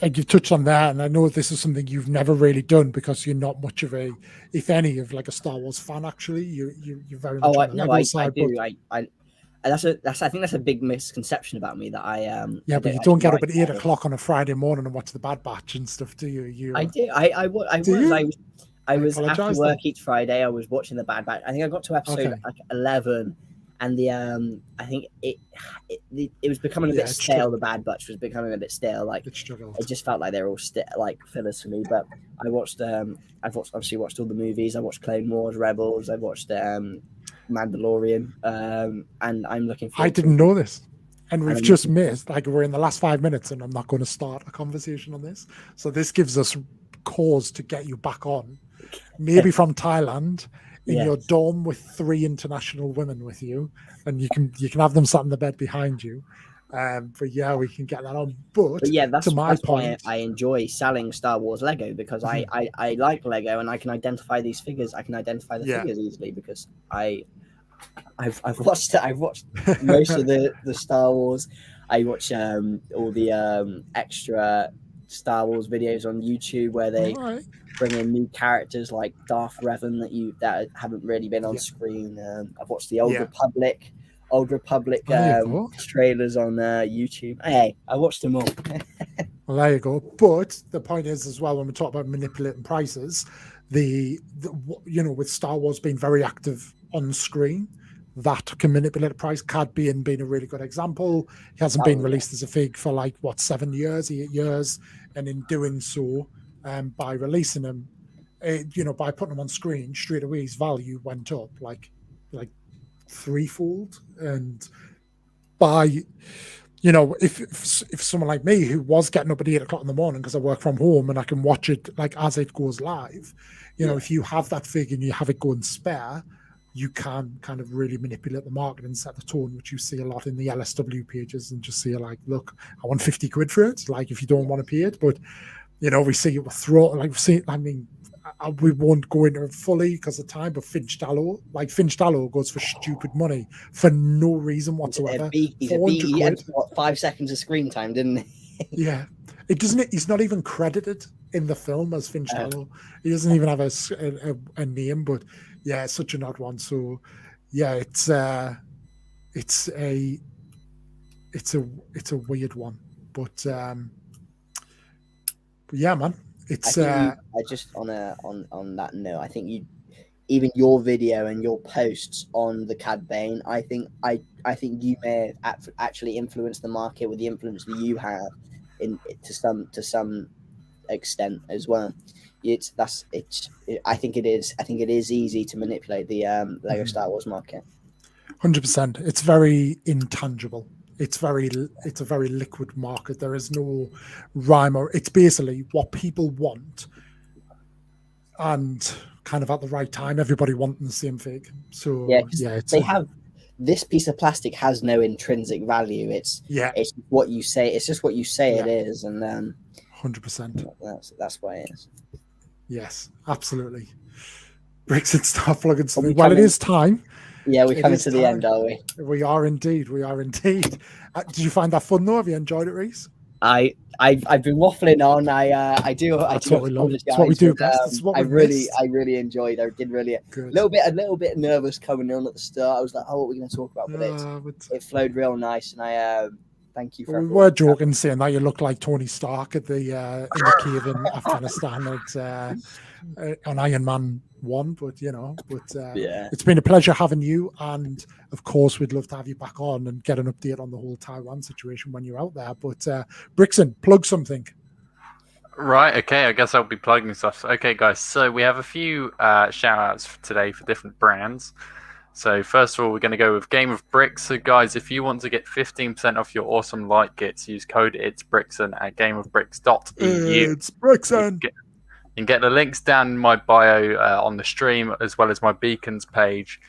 like you've touched on that, and I know this is something you've never really done because you're not much of a, if any, of like a Star Wars fan. Actually, you're very much on the Lego side. I do. I think that's a big misconception about me that I Yeah, but you don't get up at 8 o'clock on a Friday morning and watch the Bad Batch and stuff, do you? I do. I was after work each Friday. I was watching the Bad Batch. I think I got to episode 11, and I think it was becoming a bit stale. The Bad Batch was becoming a bit stale. Like it just felt like they were all like fillers for me. But I've obviously watched all the movies. I watched Clone Wars, Rebels. I watched Mandalorian, and I'm looking forward. I didn't know this, and we've just missed. Like we're in the last 5 minutes, and I'm not going to start a conversation on this. So this gives us cause to get you back on, maybe from Thailand, in your dorm with 3 international women with you, and you can have them sat in the bed behind you. But yeah, we can get that on. But yeah, that's my point. Why I enjoy selling Star Wars Lego, because I like Lego, and I can identify these figures. I can identify the figures easily because I've watched most of the Star Wars. I watch all the extra Star Wars videos on YouTube where they bring in new characters like Darth Revan that haven't really been on screen. I've watched the Old Republic trailers on YouTube. Hey, I watched them all. Well, there you go. But the point is as well, when we talk about manipulating prices, with Star Wars being very active on screen, that can manipulate the price. Cad being a really good example. He hasn't been released as a fig for 7 years, 8 years, and in doing so, by releasing him, by putting him on screen straight away, his value went up like threefold. And by if someone like me who was getting up at 8 o'clock in the morning because I work from home and I can watch it as it goes live, if you have that fig and you have it going spare, you can kind of really manipulate the market and set the tone, which you see a lot in the LSW pages, and just say look, I want 50 quid for it. If you don't want to pay it, but we see it with throw. We won't go into it fully because of time, but Finch Dallo goes for stupid money for no reason whatsoever. He had 5 seconds of screen time, didn't he? Yeah, it doesn't. He's not even credited in the film as Finch Dallo. He doesn't even have a name, but yeah, it's such an odd one. So yeah, it's a weird one, but yeah, man. I just on that note, I think even your video and your posts on the Cad Bane, I think you may have actually influenced the market with the influence that you have to some extent as well. I think it is easy to manipulate the Lego Star Wars market. 100%. It's very intangible. It's a very liquid market. There is no rhyme, or it's basically what people want, and kind of at the right time, everybody wanting the same fig. So this piece of plastic has no intrinsic value. It's what you say. It's just what you say it is, and 100%. That's why it is. Yes, absolutely. Bricks and start plugging something. Well, it is time. Yeah, we're coming to the end, are we? We are indeed. Did you find that fun though? Have you enjoyed it, Rhys? I've been waffling on. I do. That's what we love. That's what we do best. I really enjoyed. I did really a little bit nervous coming on at the start. I was like, oh, what are we going to talk about? But it flowed real nice, and I thank you for. We were joking, saying that you look like Tony Stark at in the cave in Afghanistan on Iron Man 1, but it's been a pleasure having you, and of course we'd love to have you back on and get an update on the whole Taiwan situation when you're out there. But Brixon, plug something. Right, okay, I guess I'll be plugging stuff. Okay, guys, so we have a few shout outs for today for different brands. So first of all, we're going to go with Game of Bricks. So guys, if you want to get 15% off your awesome light kits, use code IT'sBrixon at gameofbricks.eu. It's Brixon. You can get the links down in my bio on the stream, as well as my beacons page,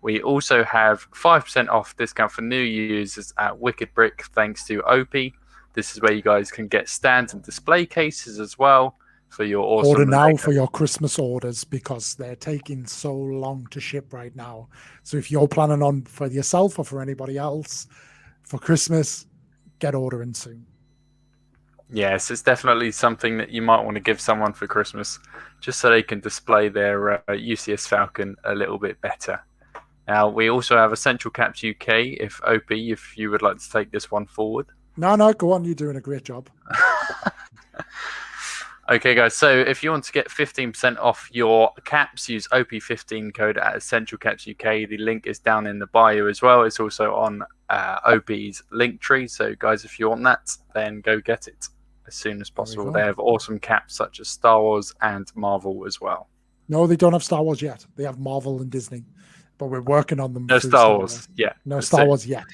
We also have 5% off discount for new users at Wicked Brick thanks to OPIE. This is where you guys can get stands and display cases as well for your awesome order now Lego. for your Christmas orders, because they're taking so long to ship right now. So if you're planning on for yourself or for anybody else for Christmas, get ordering soon. Yes, it's definitely something that you might want to give someone for Christmas, just so they can display their UCS Falcon a little bit better. Now, we also have Essential Caps UK, if you would like to take this one forward. No, go on. You're doing a great job. Okay, guys, so if you want to get 15% off your caps, use OP15 code at Essential Caps UK. The link is down in the bio as well. It's also on OP's link tree. So, guys, if you want that, then go get it as soon as possible. They have awesome caps such as Star Wars and Marvel as well. No, they don't have Star Wars yet. They have Marvel and Disney, but we're working on them. No Star Wars, yeah. No Star Wars yet.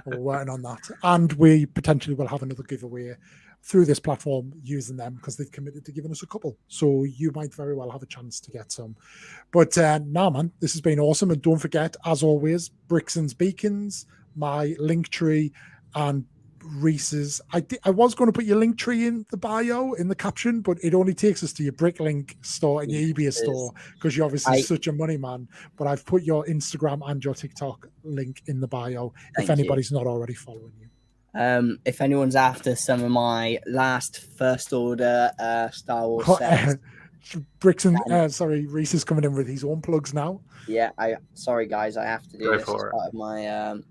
We're working on that. And we potentially will have another giveaway through this platform using them, because they've committed to giving us a couple. So you might very well have a chance to get some. But now, man, this has been awesome. And don't forget, as always, Bricks and Beacons, my link tree, and Rhys's. I was going to put your link tree in the bio, in the caption, but it only takes us to your Bricklink store and your eBay store, because you're obviously such a money man. But I've put your Instagram and your TikTok link in the bio if anybody's not already following you. If anyone's after some of my last first order Star Wars sets, Bricks and Rhys is coming in with his own plugs now. Yeah, sorry guys, I have to do this as part of my.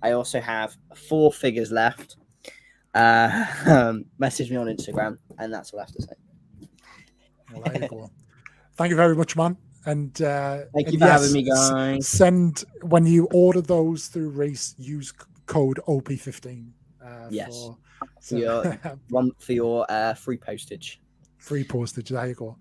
I also have 4 figures left. Message me on Instagram, and that's all I have to say. Well, there you go. Thank you very much, man. And thank you for having me, guys. Send, when you order those through Rhys, use code OP15. Yes. For your free postage. Free postage. There you go.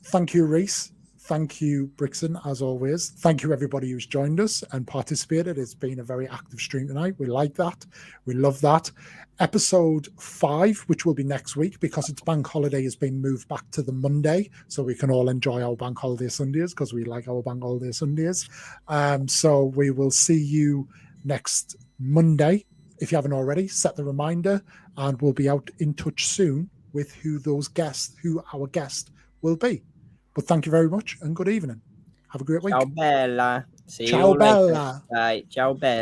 Thank you, Rhys. Thank you, Brixton, as always. Thank you, everybody who's joined us and participated. It's been a very active stream tonight. We like that. We love that. Episode 5, which will be next week, because it's bank holiday, has been moved back to the Monday, so we can all enjoy our bank holiday Sundays, because we like our bank holiday Sundays. So we will see you next Monday. If you haven't already, set the reminder, and we'll be out in touch soon with who our guest will be. But thank you very much, and good evening. Have a great week. Ciao, Bella. See Ciao, you Bella. Later. Bye. Ciao, Bella.